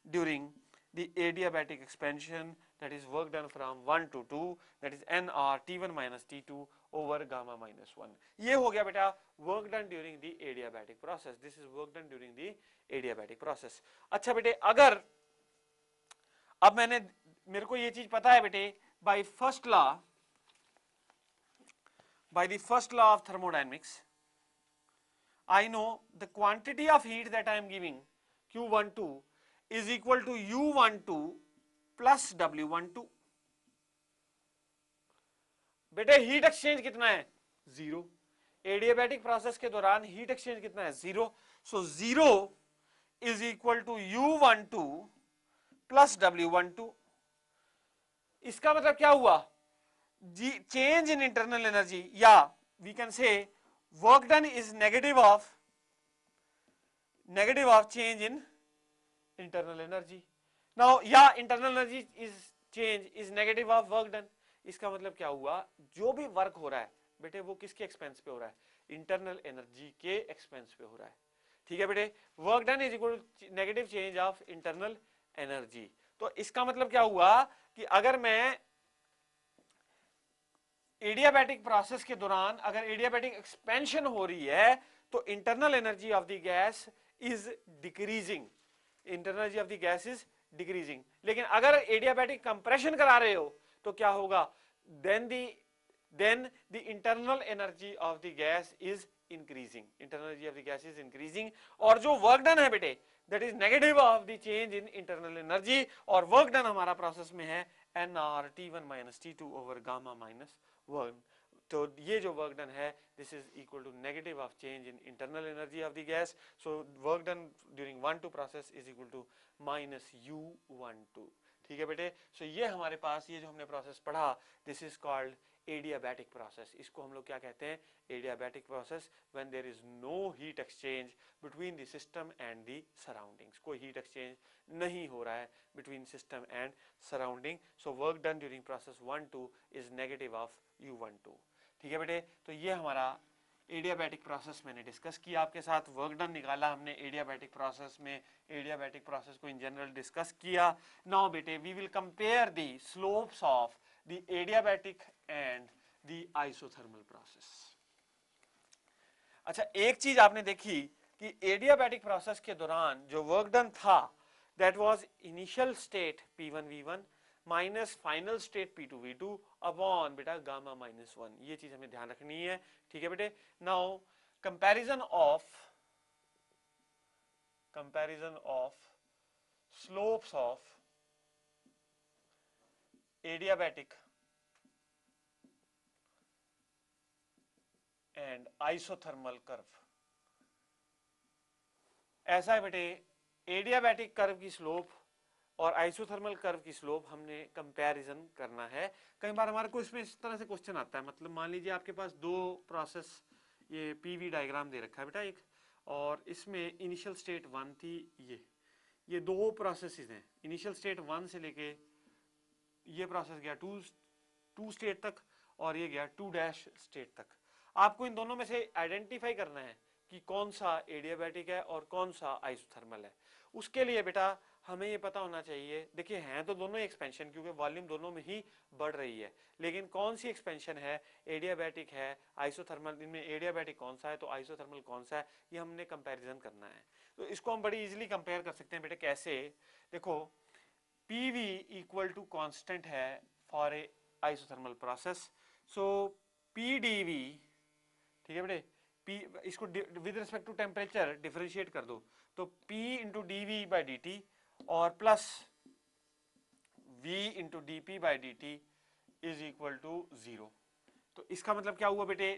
during the adiabatic expansion, that is work done from 1 to 2, that is NR T1 minus T2 over gamma minus 1. ये हो गया बेटा work done during the adiabatic process. This is work done during the adiabatic process. अच्छा बेटे, अगर अब मेरे को ये चीज पता है बेटे, by the first law of thermodynamics, I know the quantity of heat that I am giving Q12 is equal to U12 plus W12. बेटे हीट एक्सचेंज कितना है, 0. एडियाबैटिक प्रोसेस के दौरान हीट एक्सचेंज कितना है, 0. So 0 is equal to U12 plus W12. इसका मतलब क्या हुआ, चेंज इन इंटरनल एनर्जी, या we can say work done is negative of change in internal energy. Now या internal energy is negative of work done. इसका मतलब क्या हुआ, जो भी वर्क हो रहा है बेटे वो किसके एक्सपेंस पे हो रहा है, इंटरनल एनर्जी के एक्सपेंस पे हो रहा है. ठीक है बेटे, work done is equal to negative change of internal energy. तो इसका मतलब क्या हुआ कि अगर मैं एडियाबैटिक प्रोसेस के दौरान अगर एडियाबैटिक एक्सपेंशन हो रही है तो internal energy of the gas is decreasing, internal energy of the gas is decreasing. लेकिन अगर एडियाबैटिक कंप्रेशन करा रहे हो तो क्या होगा, then the internal energy of the gas is increasing, internal energy of the gas is increasing. और जो वर्क डन है बेटे that is negative of the change in internal energy, और वर्क डन हमारा प्रोसेस में है NR T1 minus T2 over gamma minus 1. तो ये जो वर्क डन है this is equal to negative of change in internal energy of the gas. So work done during 1-2 process is equal to minus U12. ठीक है बेटे। सो ये हमारे पास ये जो हमने प्रोसेस पढ़ा, this is called adiabatic process. इसको हम लोग क्या कहते हैं, adiabatic process, when there is no heat exchange between the system and the surroundings. कोई हीट एक्सचेंज नहीं हो रहा है between system and surrounding. So work done during process 1-2 is negative of U12। ठीक है बेटे। तो ये हमारा एडियाबैटिक प्रोसेस मैंने डिस्कस किया आपके साथ, वर्क डन निकाला हमने एडियाबैटिक प्रोसेस में, एडियाबैटिक प्रोसेस को इन जनरल डिस्कस किया। नाउ बेटे we will compare the slopes of the adiabatic and the isothermal process. अच्छा, एक चीज आपने देखी कि एडियाबैटिक प्रोसेस के दौरान जो वर्क डन था, that was initial state P1V1 minus final state P2V2 upon बेटा गामा -1। ये चीज हमें ध्यान रखनी है। ठीक है बेटे। Now comparison of slopes of adiabatic and isothermal curve. ऐसा है बेटे, एडियाबैटिक कर्व की स्लोप और आइसोथर्मल कर्व की स्लोप हमने कंपैरिजन करना है। कई बार हमारे को इसमें इस तरह से क्वेश्चन आता है, मतलब मान लीजिए आपके पास दो प्रोसेस, ये पीवी डायग्राम दे रखा है बेटा एक, और इसमें इनिशियल स्टेट 1 थी, ये दो प्रोसेसेस हैं। इनिशियल स्टेट 1 से लेके ये प्रोसेस गया टू स्टेट तक, और ये गया 2' स्टेट तक। आपको इन दोनों में से आइडेंटिफाई करना है कि कौन सा एडियाबैटिक है और कौन सा आइसोथर्मल है। उसके लिए बेटा हमें ये पता होना चाहिए, देखिए हैं तो दोनों ही एक्सपेंशन, क्योंकि वॉल्यूम दोनों में ही बढ़ रही है, लेकिन कौन सी एक्सपेंशन है, एडियाबैटिक है, आइसोथर्मल, इनमें एडियाबैटिक कौन सा है तो आइसोथर्मल कौन सा है, ये हमने कंपैरिजन करना है। तो इसको हम बड़ी इजीली कंपेयर कर सकते हैं बेटे। कैसे, देखो PV इक्वल टू कांस्टेंट है for a isothermal process, so PdV, ठीक है बेटे, P इसको with respect to temperature differentiate कर दो, तो P into DV by dt और plus V into DP by dt is equal to 0। तो इसका मतलब क्या हुआ बेटे,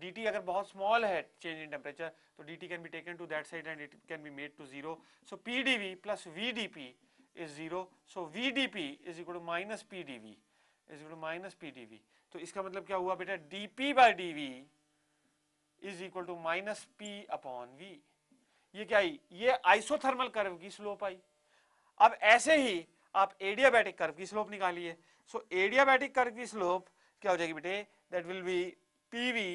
dt अगर बहुत स्मॉल है चेंज इन टेम्परेचर, तो dt can be taken to that side and it can be made to 0। So PdV plus VdP is 0, so VdP is equal to minus PdV is equal to minus PdV। तो इसका मतलब क्या हुआ बेटा, dP by dV is equal to minus P upon V। ये क्या आई, ये आइसोथर्मल कर्व की स्लोप आई। अब ऐसे ही आप एडियाबैटिक कर्व की स्लोप निकालिए। सो एडियाबैटिक कर्व की स्लोप क्या हो जाएगी बेटे, दैट विल बी PV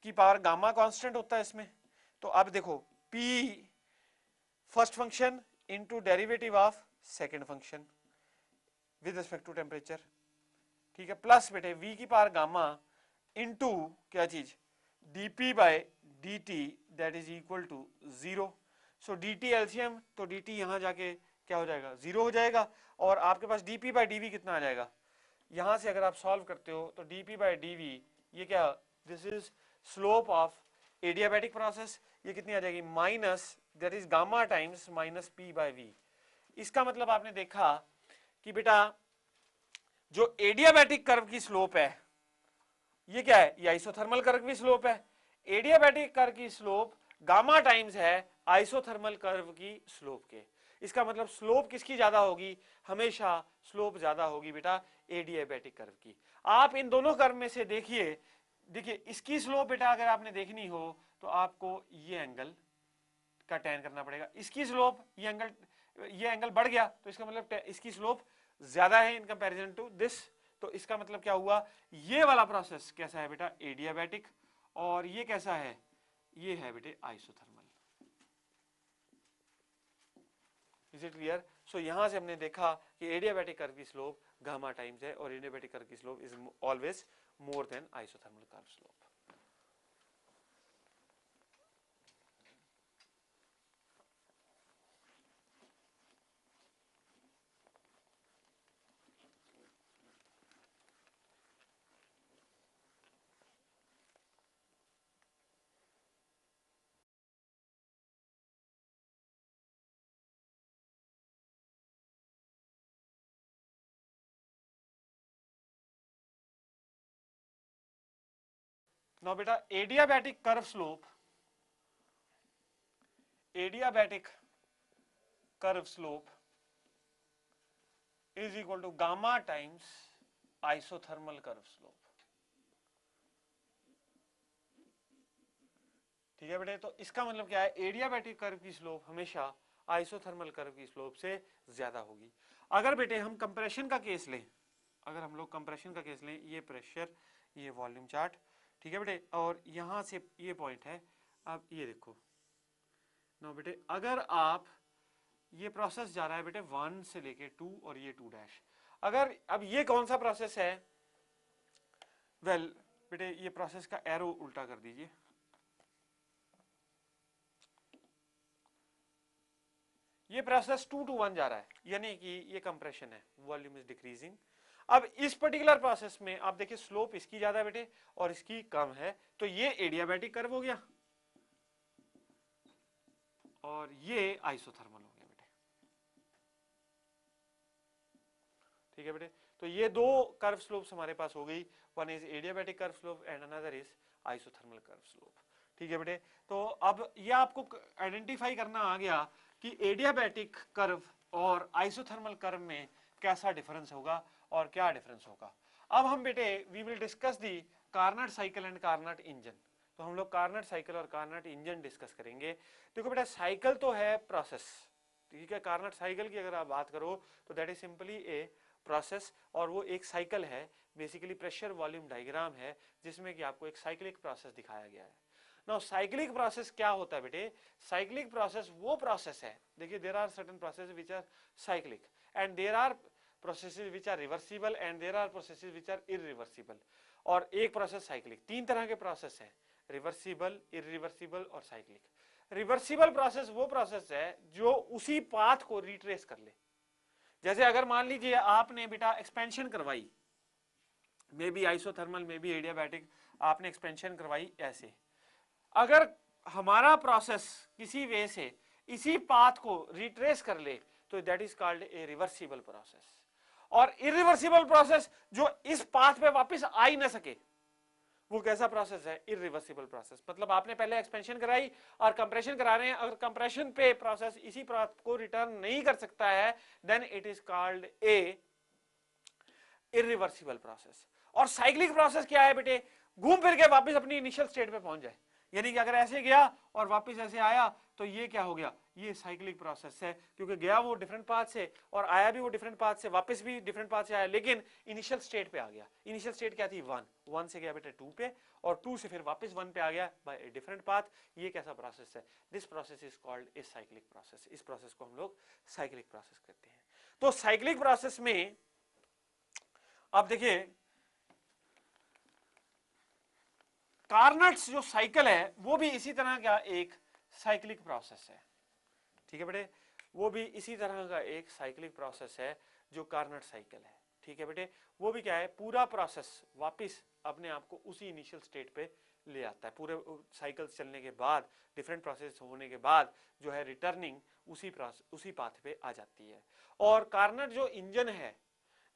की पावर गामा कांस्टेंट होता है इसमें, तो अब देखो P first function into derivative of second function with respect to temperature, ठीक है, प्लस बेटे v की पावर गामा into क्या चीज dp by dt that is equal to 0। so dt LCM, तो dt यहां जाके क्या हो जाएगा, 0 हो जाएगा, और आपके पास dp by dv कितना आ जाएगा, यहां से अगर आप सॉल्व करते हो तो dp by dv ये क्या, this is slope of adiabatic process, ये कितनी आ जाएगी, minus that is gamma times minus P by V. इसका मतलब आपने देखा कि बेटा जो एडियाबैटिक कर्व की स्लोप है ये क्या है, ये आइसोथर्मल कर्व की स्लोप है। एडियाबैटिक कर्व की स्लोप गामा टाइम्स है आइसोथर्मल कर्व की स्लोप के। इसका मतलब स्लोप किसकी ज्यादा होगी, हमेशा स्लोप ज्यादा होगी बेटा एडियाबैटिक कर्व की। आप इन दोनों कर्व में से देखिए इसकी स्लोप बेटा अगर आपने देखनी हो तो आपको ये एंगल का टैन करना पड़ेगा। इसकी स्लोप ये एंगल बढ़ गया, तो इसका मतलब इसकी स्लोप ज्यादा है इन कंपैरिजन टू दिस। तो इसका मतलब क्या हुआ, ये वाला प्रोसेस कैसा है बेटा, एडियाबैटिक, और ये कैसा है, ये है बेटे isothermal. Is it clear? So यहां से हमने देखा कि एडियाबैटिक कर्व की स्लोप गामा टाइम्स है और एडियाबैटिक कर्व की slope is always more than isothermal curve slope. Now beta adiabatic curve slope is equal to gamma times isothermal curve slope. ठीक है बेटे, तो इसका मतलब क्या है, एडियाबैटिक कर्व की स्लोप हमेशा आइसोथर्मल कर्व की स्लोप से ज्यादा होगी। अगर बेटे हम कंप्रेशन का केस लें, अगर हम लोग कंप्रेशन का केस लें, ये प्रेशर, ये वॉल्यूम चार्ट, ठीक है बेटे, और यहां से ये पॉइंट है, अब ये देखो नो बेटे, अगर आप ये प्रोसेस जा रहा है बेटे 1 से लेके 2 और ये 2 डैश, अगर अब ये कौन सा प्रोसेस है, वेल बेटे ये प्रोसेस का एरो उल्टा कर दीजिए, ये प्रोसेस 2 to 1 जा रहा है, यानी कि ये कंप्रेशन है, वॉल्यूम इज डिक्रीजिंग। अब इस पर्टिकुलर प्रोसेस में आप देखिए स्लोप इसकी ज्यादा है बेटे और इसकी कम है, तो ये एडियाबैटिक कर्व हो गया और ये आइसोथर्मल हो गया बेटे। ठीक है बेटे, तो ये दो कर्व स्लोप्स हमारे पास हो गई, one is adiabatic curve slope and another is isothermal curve slope. ठीक है बेटे, तो अब ये आपको आइडेंटिफाई करना आ गया कि एडियाबैटिक कर्व और आइसोथर्मल कर्व में कैसा डिफरेंस होगा और क्या डिफरेंस होगा। अब हम बेटे we will discuss the Carnot cycle and Carnot engine. तो हम लोग कार्नट साइकिल और कार्नट इंजन डिस्कस करेंगे। देखो बेटा साइकिल तो है प्रोसेस, ठीक है, कार्नट साइकिल की अगर आप बात करो तो that is simply a process, और वो एक साइकिल है, बेसिकली प्रेशर वॉल्यूम डायग्राम है जिसमें कि आपको एक साइक्लिक प्रोसेस दिखाया गया है। नाउ साइक्लिक प्रोसेस क्या होता है बेटे, साइक्लिक प्रोसेस वो प्रोसेस है, देखिए there are certain process which are cyclic and there are processes which are reversible and there are processes which are irreversible. और एक प्रोसेस साइक्लिक, तीन तरह के प्रोसेस हैं, रिवर्सिबल, इरिवर्सिबल और साइक्लिक। रिवर्सिबल प्रोसेस वो प्रोसेस है जो उसी पाथ को रिट्रेस कर ले। जैसे अगर मान लीजिए आपने बेटा एक्सपेंशन करवाई, may be isothermal may be adiabatic, आपने एक्सपेंशन करवाई ऐसे, अगर हमारा प्रोसेस किसी वे से इसी पाथ को रिट्रेस कर ले तो that is called A reversible process. और इरिवर्सिबल प्रोसेस जो इस पाथ पे वापस आ ही ना सके वो कैसा प्रोसेस है, इरिवर्सिबल प्रोसेस। मतलब आपने पहले एक्सपेंशन कराई और कंप्रेशन करा रहे हैं, अगर कंप्रेशन पे प्रोसेस इसी पाथ को रिटर्न नहीं कर सकता है then it is called a irreversible process. और साइक्लिक प्रोसेस क्या है बेटे, घूम फिर के वापस अपनी इनिशियल स्टेट पे पहुंच जाए, यानी कि अगर ऐसे गया और वापस ऐसे आया तो ये क्या हो गया, ये साइक्लिक प्रोसेस है, क्योंकि गया वो डिफरेंट पाथ से और आया भी वो डिफरेंट पाथ से, वापस भी डिफरेंट पाथ से आया, लेकिन इनिशियल स्टेट पे आ गया। इनिशियल स्टेट क्या थी, 1 से गया बेटे 2 पे और 2 से फिर वापस 1 पे आ गया बाय ए डिफरेंट पाथ। ये कैसा प्रोसेस है, this process is called a cyclic process. इस प्रोसेस को हम लोग साइक्लिक प्रोसेस कहते हैं। तो साइक्लिक प्रोसेस में आप देखिए कार्नट्स जो साइकिल है वो भी इसी तरह का एक साइक्लिक प्रोसेस है। ठीक है बेटे, वो भी इसी तरह का एक साइक्लिक प्रोसेस है जो कार्नट साइकिल है। ठीक है बेटे, वो भी क्या है, पूरा प्रोसेस वापस अपने आप को उसी इनिशियल स्टेट पे ले आता है, पूरे साइकिल चलने के बाद, डिफरेंट प्रोसेस होने के बाद जो है रिटर्निंग उसी पाथ पे आ जाती है। और कार्नट जो इंजन है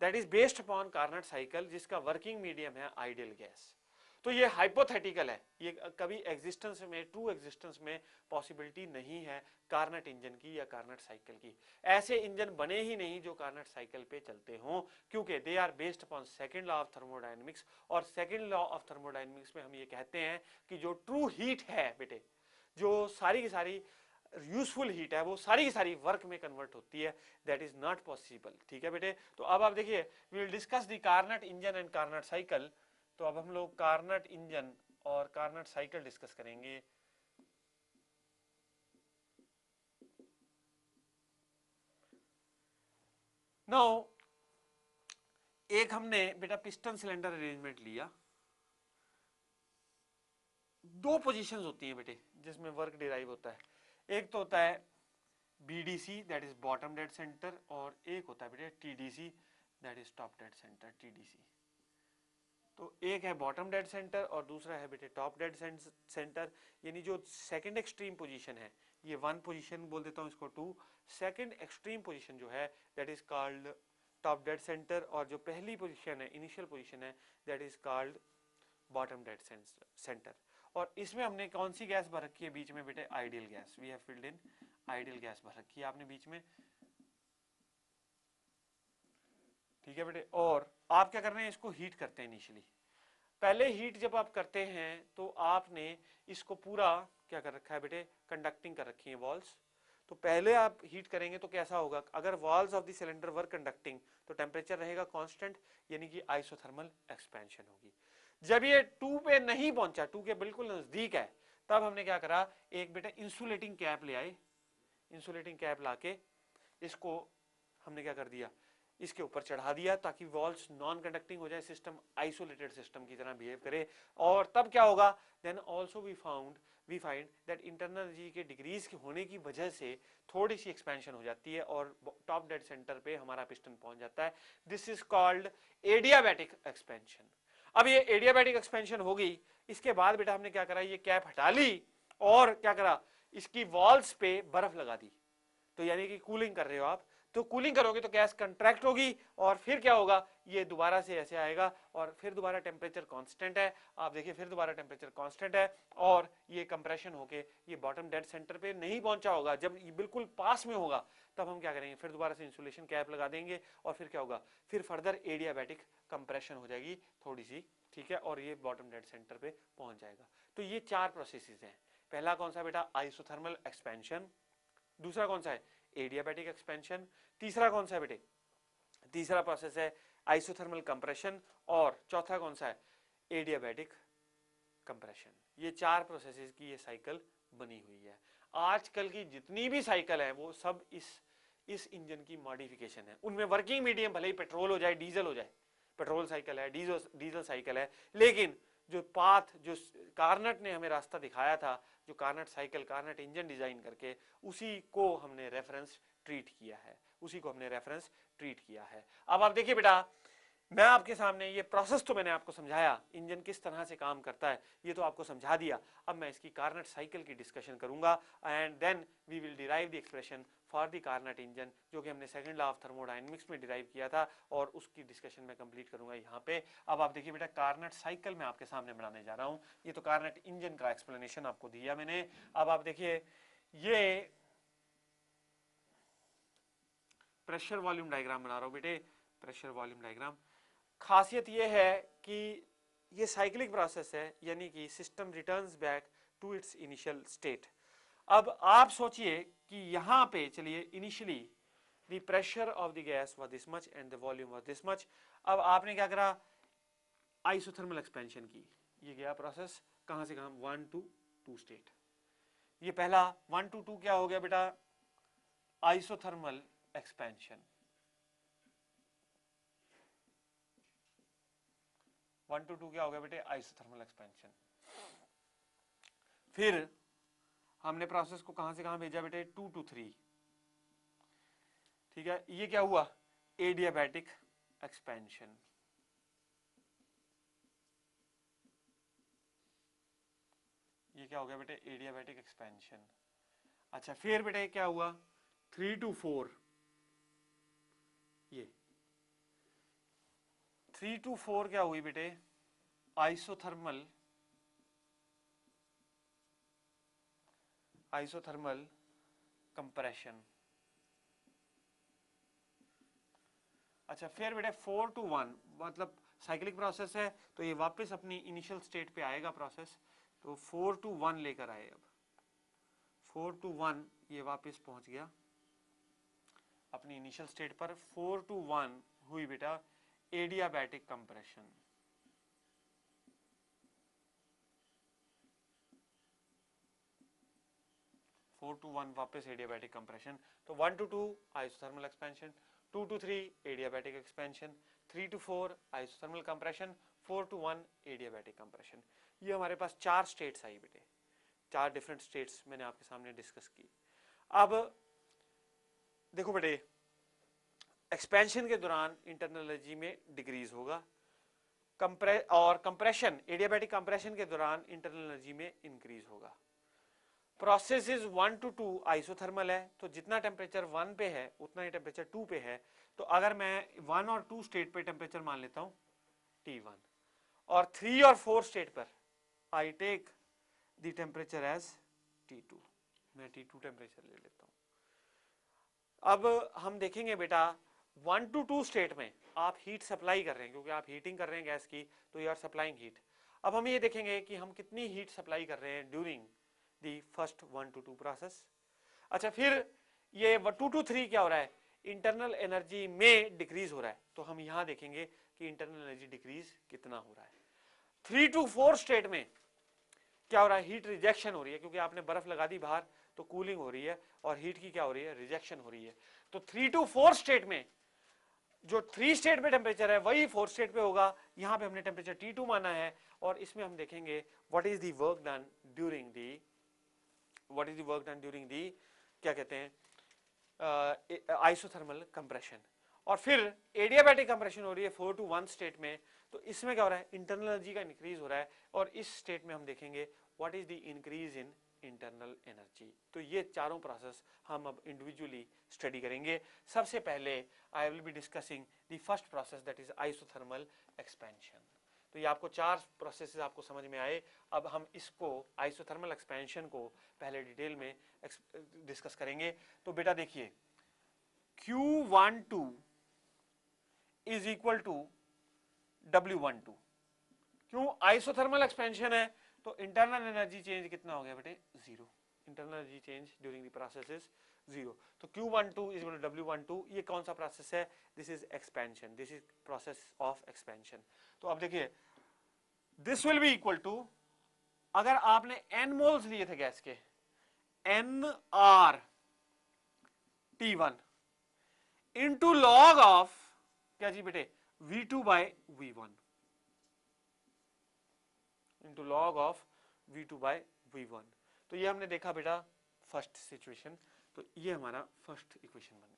that is based upon Carnot cycle, जिसका वर्किंग मीडियम है आइडियल गैस। तो ये हाइपोथेटिकल है, ये कभी एग्जिस्टेंस में, ट्रू एग्जिस्टेंस में पॉसिबिलिटी नहीं है कार्नट इंजन की या कार्नट साइकिल की। ऐसे इंजन बने ही नहीं जो कार्नट साइकिल पे चलते हों, क्योंकि they are based upon second law of thermodynamics. और सेकंड लॉ ऑफ थर्मोडायनेमिक्स में हम ये कहते हैं कि जो ट्रू हीट है बेटे, जो सारी की सारी यूजफुल हीट है, वो सारी की सारी वर्क में कन्वर्ट होती है, दैट इज नॉट पॉसिबल। ठीक है बेटे, तो अब आप देखिए we will discuss the Carnot engine and Carnot cycle. तो अब हम लोग कार्नट इंजन और कार्नट साइकिल डिस्कस करेंगे। नाउ एक हमने बेटा पिस्टन सिलेंडर अरेंजमेंट लिया, दो पोजीशंस होती हैं बेटे जिसमें वर्क डिराइव होता है, एक तो होता है BDC that is bottom dead centre, और एक होता है बेटे TDC that is top dead centre, TDC. तो एक है बॉटम डेड सेंटर और दूसरा है बेटे टॉप डेड सेंटर, यानी जो सेकंड एक्सट्रीम पोजीशन है, ये 1 पोजीशन बोल देता हूँ इसको 2, सेकंड एक्सट्रीम पोजीशन जो है that is called top dead centre, और जो पहली पोजीशन है, इनिशियल पोजीशन है, that is called bottom dead centre. और इसमें हमने कौन सी गैस भर रखी है बीच में बेटे, ideal gas, we have filled in ideal gas भर रखी है आपने बीच में। ठीक है बेटे। और आप क्या कर रहे हैं, इसको हीट करते हैं इनिशियली। पहले हीट जब आप करते हैं तो आपने इसको पूरा क्या कर रखा है बेटे, कंडक्टिंग कर रखी है वॉल्स। तो पहले आप हीट करेंगे तो कैसा होगा, अगर walls of the cylinder were conducting तो टेम्परेचर रहेगा कांस्टेंट, यानी कि आइसोथर्मल एक्सपेंशन होगी। जब ये 2 पे नहीं पहुंचा, 2 के बिल्कुल नजदीक है, तब हमने क्या करा, एक बेटा इंसुलेटिंग कैप ले आए। इंसुलेटिंग कैप लाके इसको हमने क्या कर दिया, इसके ऊपर चढ़ा दिया ताकि वॉल्स नॉन कंडक्टिंग हो जाए, सिस्टम आइसोलेटेड सिस्टम की तरह बिहेव करे। और तब क्या होगा, then also we find that internal energy के डिक्रीज के होने की वजह से थोड़ी सी एक्सपेंशन हो जाती है और टॉप डेड सेंटर पे हमारा पिस्टन पहुंच जाता है। This is called adiabatic expansion. अब ये एडियाबैटिक एक्सपेंशन होगी, इसके बाद बेटा हमने क्या करा, ये कैप हटा ली और क्या करा, इसकी वॉल्स पे बर्फ लगा दी। तो यानी कि कूलिंग कर रहे हो आप, तो कूलिंग करोगे तो गैस कंट्रैक्ट होगी और फिर क्या होगा, ये दोबारा से ऐसे आएगा और फिर दोबारा टेम्परेचर कांस्टेंट है। आप देखिए फिर दोबारा टेम्परेचर कांस्टेंट है और ये कंप्रेशन होके ये बॉटम डेड सेंटर पे नहीं पहुंचा होगा। जब ये बिल्कुल पास में होगा तब हम क्या करेंगे, फिर दोबारा से इंसुलेशन कैप लगा देंगे और फिर क्या होगा, फिर फर्दर एडियाबैटिक कंप्रेशन हो जाएगी थोड़ी सी, ठीक है, और ये बॉटम डेड सेंटर पे पहुंच जाएगा। तो ये 4 प्रोसेसेस हैं। पहला कौन सा बेटा, आइसोथर्मल एक्सपेंशन। दूसरा कौन सा है, एडियाबैटिक एक्सपेंशन। तीसरा कौन सा है बेटे, तीसरा प्रोसेस है आइसोथर्मल कंप्रेशन। और चौथा कौन सा है, एडियाबैटिक कंप्रेशन। ये 4 प्रोसेसेस की ये साइकिल बनी हुई है। आजकल की जितनी भी साइकिल है वो सब इस इंजन की मॉडिफिकेशन है। उनमें वर्किंग मीडियम भले ही पेट्रोल हो जाए, डीजल हो जाए, पेट्रोल साइकिल है, डीजल साइकिल है, लेकिन जो पाथ, जो कार्नट ने हमें रास्ता दिखाया था, जो Carnot cycle, Carnot engine design करके, उसी को हमने रेफरेंस ट्रीट किया है, उसी को हमने रेफरेंस ट्रीट किया है। अब आप देखिए बेटा, मैं आपके सामने ये प्रोसेस तो मैंने आपको समझाया, इंजन किस तरह से काम करता है ये तो आपको समझा दिया। अब मैं इसकी कार्नट साइकिल की डिस्कशन करूंगा and then we will derive the expression for the Carnot engine, जो कि हमने सेकंड लॉ ऑफ थर्मोडायनेमिक्स में डिराइव किया था, और उसकी डिस्कशन मैं कंप्लीट करूंगा यहाँ पे। अब आप देखिए बेटा, कार्नट साइकिल मैं आपके सामने बनाने जा रहा हूँ। ये तो कार्नट इंजन का एक्सप्लेनेशन आपको दिया मैंने। अब आप देखिए, ये प्रेशर वॉल्यूम डायग्राम बना रहा हूं बेटे, प्रेशर वॉल्यूम डायग्राम। खासियत ये है कि ये साइक्लिक प्रोसेस है, यानी कि system returns back to its initial state. अब आप सोचिए कि यहां पे चलिए, initially the pressure of the gas was this much and the volume was this much. अब आपने क्या करा, आइसोथर्मल एक्सपेंशन की। ये गया प्रोसेस कहां से कहां, 1 to 2 स्टेट। ये पहला 1 to 2 क्या हो गया बेटा, आइसोथर्मल एक्सपेंशन। 1 to 2 क्या हो गया बेटे, आइसोथर्मल एक्सपेंशन। फिर हमने प्रोसेस को कहां से कहां भेजा बेटे, 2 to 3, ठीक है। ये क्या हुआ, एडियाबैटिक एक्सपेंशन। ये क्या हो गया बेटे, एडियाबैटिक एक्सपेंशन। अच्छा, फिर बेटे क्या हुआ, 3 to 4, ये 3 to 4 क्या हुई बेटे, आइसोथर्मल कंप्रेशन। अच्छा, फिर बेटे 4 to 1, मतलब साइक्लिक प्रोसेस है तो ये वापस अपनी इनिशियल स्टेट पे आएगा प्रोसेस, तो 4 to 1 लेकर आए। अब 4 to 1 ये वापस पहुंच गया अपनी इनिशियल स्टेट पर। 4 to 1 हुई बेटा adiabatic compression. Four to one वापस एडियाबैटिक कंप्रेशन। तो 1 to 2 isothermal expansion, 2 to 3 adiabatic expansion, 3 to 4 isothermal compression, 4 to 1 adiabatic compression. ये हमारे पास 4 स्टेट्स आई बेटे, 4 डिफरेंट स्टेट्स मैंने आपके सामने डिस्कस की। अब देखो बेटे, एक्सपेंशन के दौरान इंटरनल एनर्जी में डिक्रीज होगा, और कंप्रेशन, एडियाबैटिक कंप्रेशन के दौरान इंटरनल एनर्जी में इंक्रीज होगा। प्रोसेस इज 1 to 2 आइसोथर्मल है, तो जितना टेम्परेचर 1 पे है उतना ही टेम्परेचर 2 पे है। तो अगर मैं 1 और 2 स्टेट पे टेम्परेचर मान लेता हूं T1, और 3 और 4 स्टेट पर I take the temperature as T2, मैं T2 टेम्परेचर ले लेता हूं। अब हम देखेंगे बेटा, 1 to 2 स्टेट में आप हीट सप्लाई कर रहे हैं, क्योंकि आप हीटिंग कर रहे हैं गैस की, तो यू आर सप्लाइंग हीट। अब हम ये देखेंगे कि हम कितनी हीट सप्लाई कर रहे हैं during the first 1 to 2 process. अच्छा, फिर ये 2 to 3 क्या हो रहा है, इंटरनल एनर्जी में डिक्रीज हो रहा है, तो हम यहां देखेंगे कि इंटरनल एनर्जी डिक्रीज कितना हो रहा है। 3 to 4 स्टेट में क्या हो रहा है, हीट रिजेक्शन हो रही है, क्योंकि आपने बर्फ लगा दी बाहर तो कूलिंग हो रही है, और हीट की क्या हो रही है, रिजेक्शन हो रही है। तो 3 to 4 स्टेट में जो 3 स्टेट में टेम्परेचर है वही 4 स्टेट पे होगा। यहां पे हमने टेम्परेचर T2 माना है, और इसमें हम देखेंगे what is the work done during the क्या कहते हैं आइसोथर्मल कंप्रेशन। और फिर एडियाबैटिक कंप्रेशन हो रही है 4 to 1 स्टेट में, तो इसमें क्या हो रहा है, इंटरनल एनर्जी का इंक्रीज हो रहा है, और इस स्टेट में हम देखेंगे what is the increase in internal energy. तो ये चारों प्रोसेस हम अब इंडिविजुअली स्टडी करेंगे। सबसे पहले I will be discussing the first process, that is isothermal expansion. तो ये आपको 4 प्रोसेस आपको समझ में आए। अब हम इसको आइसोथर्मल एक्सपेंशन को पहले डिटेल में डिस्कस करेंगे। तो बेटा देखिए, Q12 is equal to W12। क्यों, आइसोथर्मल एक्सपेंशन है, तो इंटरनल एनर्जी चेंज कितना हो गया बेटे, 0। Internal energy change during the process is 0। तो Q12 is equal to W12। ये कौन सा प्रोसेस है, this is expansion, this is process of expansion. तो अब देखिए, this will be equal to, अगर आपने n मोल्स लिए थे गैस के, nRT1 इंटू लॉग ऑफ क्या जी बेटे, V2 by V1, into log of V2 by V1। तो ये हमने देखा बेटा फर्स्ट सिचुएशन, तो ये हमारा फर्स्ट इक्वेशन बन गई।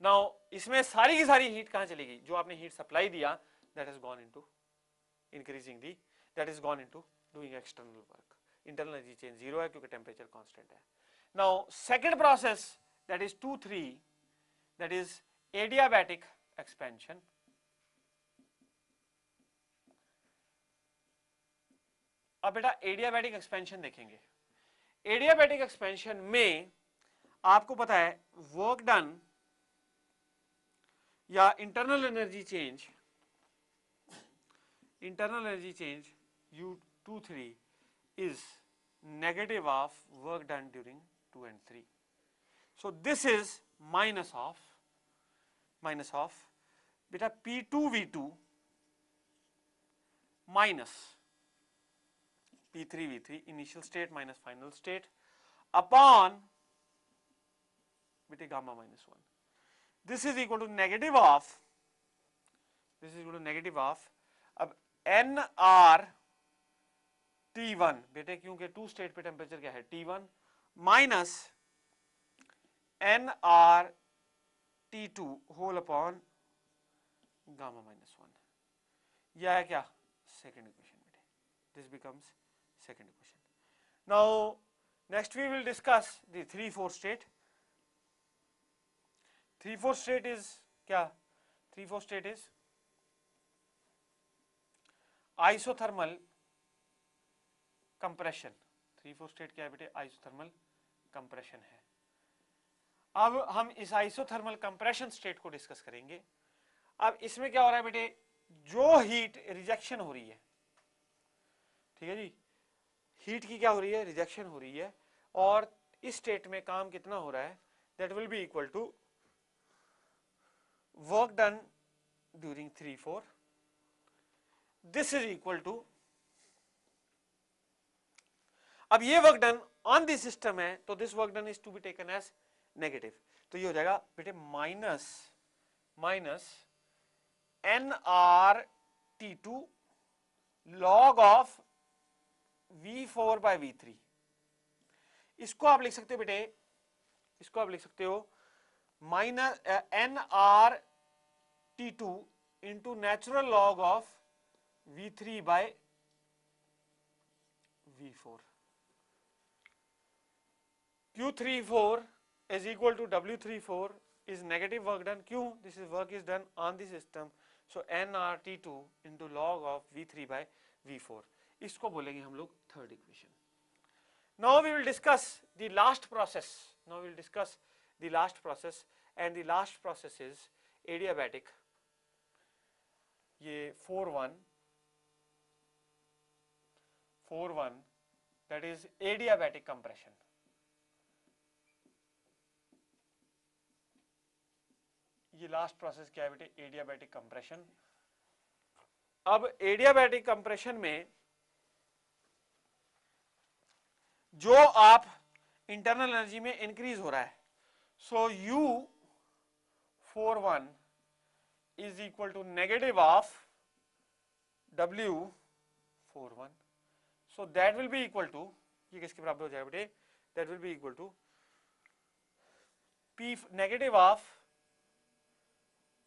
नाउ इसमें सारी की सारी हीट कहां चली गई, जो आपने हीट सप्लाई दिया, that has gone into increasing the, that is gone into doing external work. Internal energy change 0 है, क्योंकि टेम्परेचर कांस्टेंट है। Now second process, that is 2-3, that is adiabatic expansion. अब बेटा एडियाबैटिक एक्सपेंशन देखेंगे। एडियाबैटिक एक्सपेंशन में आपको पता है वर्क डन या internal energy change U23 is negative of work done during 2 and 3. So this is minus of beta P2V2 minus P3V3 initial state minus final state upon beta gamma minus 1. This is equal to negative of अब NR T1 बेटे, क्योंकि 2 स्टेट पे टेम्परेचर क्या है, T1 minus NR T2 whole upon gamma minus 1। यह है क्या, सेकेंड इक्वेशन बेटे, this becomes second equation. Now next we will discuss the 3-4 state. 3-4 state is क्या, 3-4 state is isothermal compression. 3-4 state क्या है बेटे, आइसोथर्मल कंप्रेशन है। अब हम इस आइसोथर्मल कंप्रेशन स्टेट को डिस्कस करेंगे। अब इसमें क्या हो रहा है बेटे, जो हीट रिजेक्शन हो रही है, ठीक है जी, हीट की क्या हो रही है, रिजेक्शन हो रही है, और इस स्टेट में काम कितना हो रहा है, that will be equal to work done during 3-4, this is equal to, अब ये work done on this system है, तो this work done is to be taken as negative. तो ये हो जाएगा बेटे minus NRT2 log of V4 bye V3। इसको आप लिख सकते हो बेटे, इसको आप लिख सकते हो minus NRT2 into natural log of V3 by V4। Q34 is equal to W34 is negative work done. क्यों, this is work is done on the system, so NRT2 into log of V3 by V4। इसको बोलेंगे हम लोग third equation. Now we will discuss the last process. and the last process is adiabatic, ये 4-1 that is adiabatic compression. ये लास्ट प्रोसेस क्या है बेटे, एडियाबैटिक कंप्रेशन. अब एडियाबैटिक कंप्रेशन में जो आप इंटरनल एनर्जी में इंक्रीज हो रहा है, so U41 is equal to negative of W41. So that will be equal to, ये किसके बराबर हो जाएगा बेटे, that will be equal to P negative of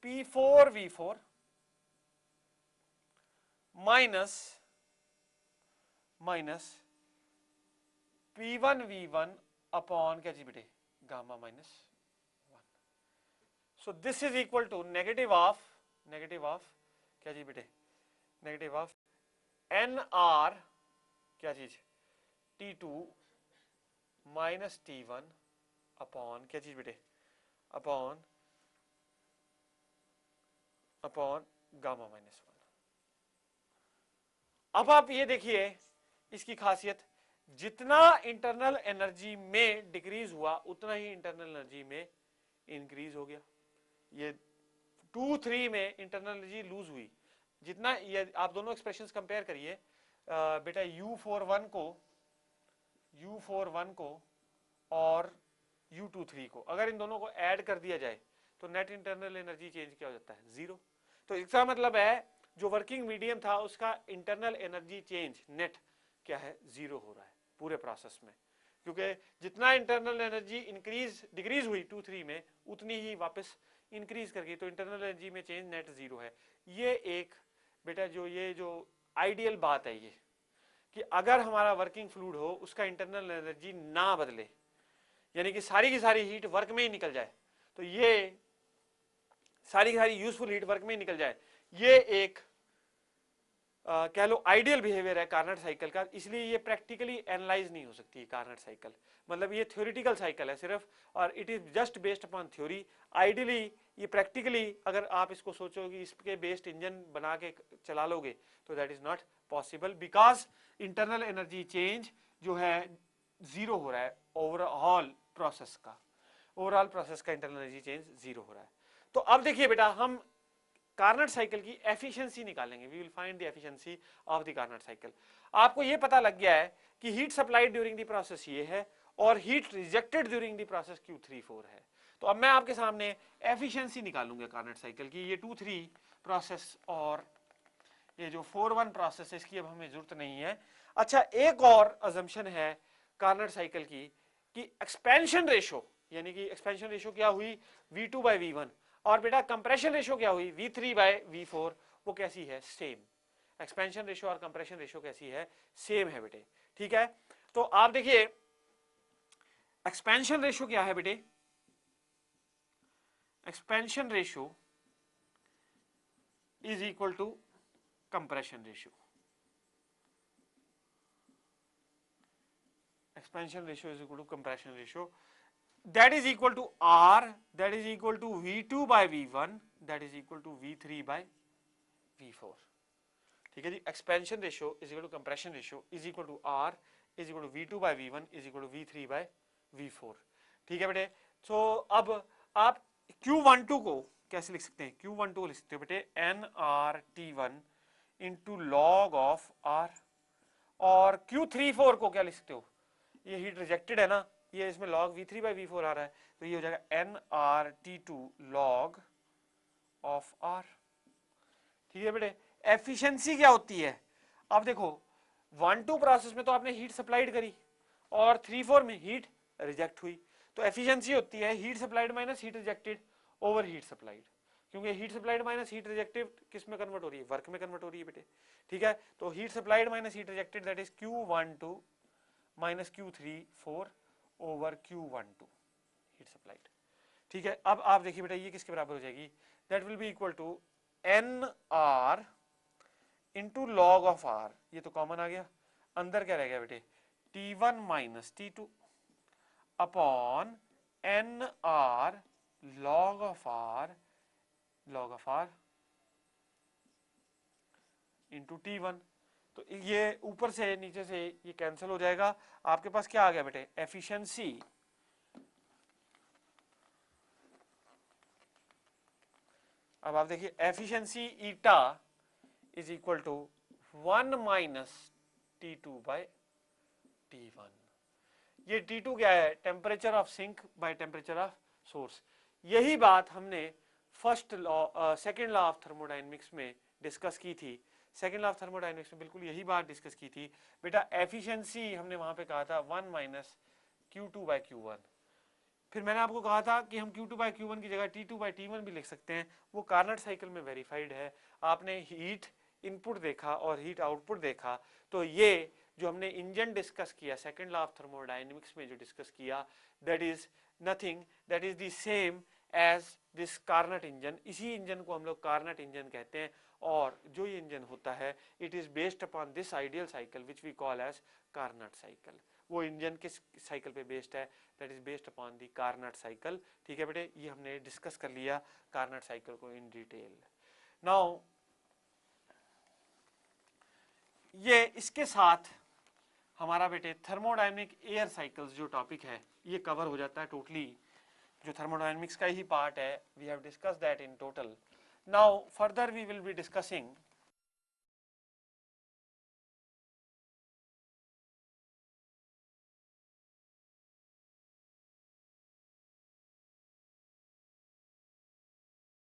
P4V4 minus P1V1 upon क्या जी बेटे, gamma minus 1. So this is equal to negative of क्या जी बेटे, नेगेटिव ऑफ NR क्या चीज T2 माइनस T1 अपॉन क्या चीज बेटे, अपॉन गामा माइनस 1. अब आप ये देखिए इसकी खासियत, जितना इंटरनल एनर्जी में डिक्रीज हुआ उतना ही इंटरनल एनर्जी में इंक्रीज हो गया. ये 2-3 में इंटरनल एनर्जी लूज हुई, जितना ये आप दोनों एक्सप्रेशंस कंपेयर करिए बेटा, U41 को और U23 को, अगर इन दोनों को ऐड कर दिया जाए तो नेट इंटरनल एनर्जी चेंज क्या हो जाता है, 0. तो इसका मतलब है जो वर्किंग मीडियम था उसका इंटरनल एनर्जी चेंज नेट क्या है, 0 हो रहा है पूरे प्रोसेस में, क्योंकि जितना इंटरनल एनर्जी डिक्रीज हुई 2-3 में उतनी ही वापस इंक्रीज कर गई, तो इंटरनल एनर्जी में चेंज नेट 0 है. ये एक बेटा ये जो आइडियल बात है ये, कि अगर हमारा वर्किंग फ्लूइड हो उसका इंटरनल एनर्जी ना बदले, यानी कि सारी की सारी हीट वर्क में ही निकल जाए, तो ये सारी की सारी यूजफुल हीट वर्क में ही निकल जाए, ये एक कह लो आइडियल बिहेवियर है कार्नट साइकिल का. इसलिए ये प्रैक्टिकली एनालाइज नहीं हो सकती कार्नट साइकिल, मतलब ये थ्योरेटिकल साइकिल है सिर्फ, और it is just based upon theory. Ideally ये प्रैक्टिकली अगर आप इसको सोचोगे इसके बेस्ड इंजन बना के चला लोगे तो that is not possible, because internal energy change जो है 0 हो रहा है ओवरऑल प्रोसेस का इंटरनल एनर्जी चेंज 0 हो रहा है. तो अब देखिए बेटा, हम कार्नट साइकिल की एफिशिएंसी निकालेंगे. We will find the efficiency of the Carnot cycle. आपको ये पता लग गया है कि heat supplied during the process ये है और heat rejected during the process Q34 है. तो अब मैं आपके सामने एफिशिएंसी निकालूंगा कार्नट साइकिल की. ये 2-3 प्रोसेस और ये जो 4-1 प्रोसेस है इसकी अब हमें जरूरत नहीं है. अच्छा, एक और अजम्पशन है कार्नट साइकिल की कि एक्सपेंशन रेशो, यानी कि एक्सपेंशन रेशो क्या हुई, V2/V1, और बेटा कंप्रेशन रेशो क्या हुई, V3/V4, वो कैसी है, सेम. एक्सपेंशन रेशो और कंप्रेशन रेशो कैसी है, सेम है बेटे. ठीक है, तो आप देखिए एक्सपेंशन रेशो क्या है बेटे, expansion ratio is equal to compression ratio. Expansion ratio is equal to compression ratio, that is equal to R, that is equal to V2/V1, that is equal to V3/V4. ठीक है जी. Expansion ratio is equal to compression ratio is equal to R is equal to V2/V1 is equal to V3/V4. ठीक है बेटे. तो अब आप Q12 को कैसे लिख सकते हैं, Q12 को लिख सकते हो बेटे NRT1 into log of R, और Q34 को क्या लिख सकते हो, ये हीट रिजेक्टेड है ना, ये इसमें log V3/V4 आ रहा है, तो ये हो जाएगा NRT2 log ऑफ R. ठीक है बेटे. एफिशिएंसी क्या होती है, अब देखो 1-2 प्रोसेस में तो आपने हीट सप्लाइड करी और 3-4 में हीट रिजेक्ट हुई, तो एफिशिएंसी होती है heat supplied minus heat rejected over heat supplied, क्योंकि heat supplied minus heat rejected किस में कन्वर्ट हो रही है, वर्क में कन्वर्ट हो रही है बेटे. ठीक है, तो heat supplied minus heat rejected that is Q12 minus Q34 over Q12 heat supplied. ठीक है, अब आप देखिए बेटा ये किसके बराबर हो जाएगी, that will be equal to NR into log of R, ये तो कॉमन आ गया, अंदर क्या रह गया बेटे, T1 minus T2 upon NR log of r into T1। तो ये ऊपर से नीचे से ये कैंसिल हो जाएगा, आपके पास क्या आ गया बेटे, एफिशिएंसी अब आप देखिए efficiency eta is equal to 1 minus T2 by T1। ये T2 क्या है, temperature of sink by temperature of source. यही बात हमने first law second law of thermodynamics में डिस्कस की थी। सेकेंड लॉ ऑफ थर्मोडायनेमिक्स में बिल्कुल यही बात डिस्कस की थी बेटा। एफिशिएंसी हमने वहां पे कहा था 1 माइनस Q2 बाय Q1। फिर मैंने आपको कहा था कि हम Q2 बाय Q1 की जगह T2 बाय T1 भी लिख सकते हैं। वो कार्नट साइकिल में वेरीफाइड है। आपने हीट इनपुट देखा और हीट आउटपुट देखा, तो ये जो हमने इंजन डिस्कस किया सेकेंड लॉ ऑफ थर्मोडायनेमिक्स में जो डिस्कस किया, that is nothing, that is the same as this Carnot engine. इसी इंजन को हम लोग कार्नट इंजन कहते हैं। और जो ये इंजन होता है, it is based upon this ideal cycle which we call as Carnot cycle. वो इंजन किस साइकिल पे बेस्ड है, that is based upon the Carnot cycle. ठीक है बेटे, ये हमने डिस्कस कर लिया कार्नट साइकिल को इन डिटेल। नाउ ये इसके साथ हमारा बेटे थर्मोडायनेमिक एयर साइकिल्स जो टॉपिक है ये कवर हो जाता है टोटली। जो थर्मोडायनेमिक्स का ही पार्ट है, we have discuss that in total. Now further we will be discussing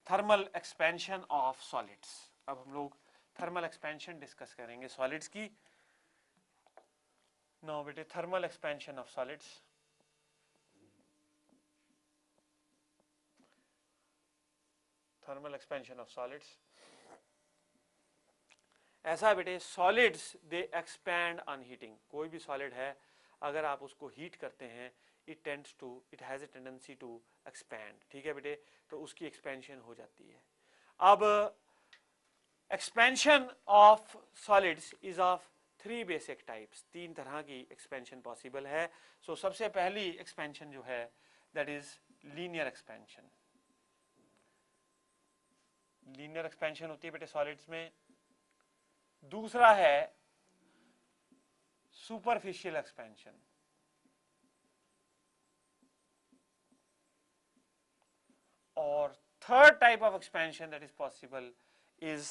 thermal expansion of solids. अब हम लोग थर्मल एक्सपेंशन डिस्कस करेंगे सॉलिड्स की। नाउ बेटे thermal expansion of solids. Thermal expansion of solids ऐसा है बेटे, solids they expand on heating. कोई भी सॉलिड है अगर आप उसको हीट करते हैं, it has a tendency to expand. ठीक है बेटे, तो उसकी एक्सपेंशन हो जाती है। अब expansion of solids is of 3 basic types. 3 तरह की एक्सपेंशन पॉसिबल है। सो सबसे पहली एक्सपेंशन जो है that is linear expansion. Linear expansion होती है बेटे सॉलिड्स में। दूसरा है सुपरफिशियल एक्सपेंशन। और third type of expansion that is possible is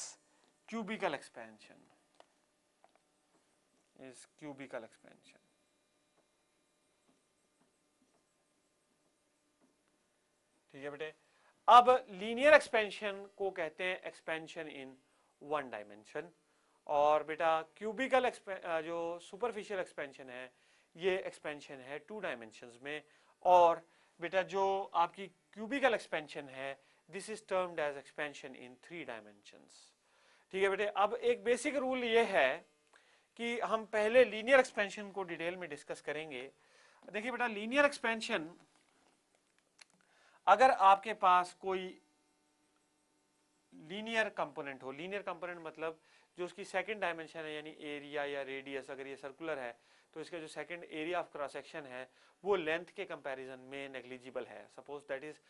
cubical expansion. Is cubical expansion. ठीक है बेटे, अब लीनियर एक्सपेंशन को कहते हैं एक्सपेंशन इन 1 डायमेंशन। और बेटा क्यूबिकल जो सुपरफिशियल एक्सपेंशन है ये एक्सपेंशन है 2 डायमेंशंस में। और बेटा जो आपकी क्यूबिकल एक्सपेंशन है this is termed as expansion in 3 dimensions. ठीक है बेटे, अब एक बेसिक रूल ये है कि हम पहले लीनियर एक्सपेंशन को डिटेल में डिस्कस करेंगे। देखिए बेटा, लीनियर एक्सपेंशन अगर आपके पास कोई लीनियर कंपोनेंट हो, लीनियर कंपोनेंट मतलब जो उसकी सेकंड डायमेंशन है यानी एरिया या रेडियस, अगर ये सर्कुलर है तो इसका जो second area of cross section है वो लेंथ के कंपैरिजन में नेग्लिजिबल है। Suppose that is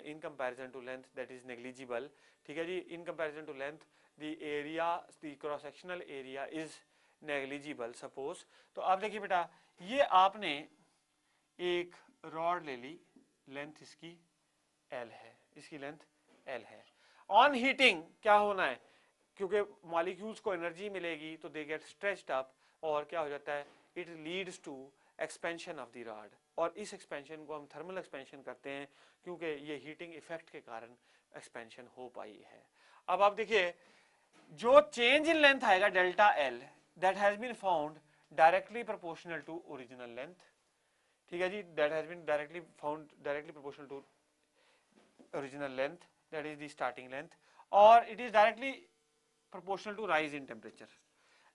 in comparison to length that is negligible. ठीक है जी, in comparison to length the area, the cross sectional area is negligible suppose. तो आप देखिए बेटा, ये आपने एक रॉड ले ली, लेंथ इसकी L है, इसकी लेंथ L है। ऑन हीटिंग क्या होना है, क्योंकि मॉलिक्यूल्स को एनर्जी मिलेगी तो दे गेट स्ट्रेच्ड अप और क्या हो जाता है, it leads to expansion of the rod. और इस एक्सपेंशन को हम थर्मल एक्सपेंशन करते हैं क्योंकि ये हीटिंग इफेक्ट के कारण एक्सपेंशन हो पाई है। अब आप देखिए, जो चेंज इन लेंथ आएगा delta L that has been found directly proportional to original length. ठीक है जी, that has been directly found directly proportional to original length, that is the starting length, or it is directly proportional to rise in temperature।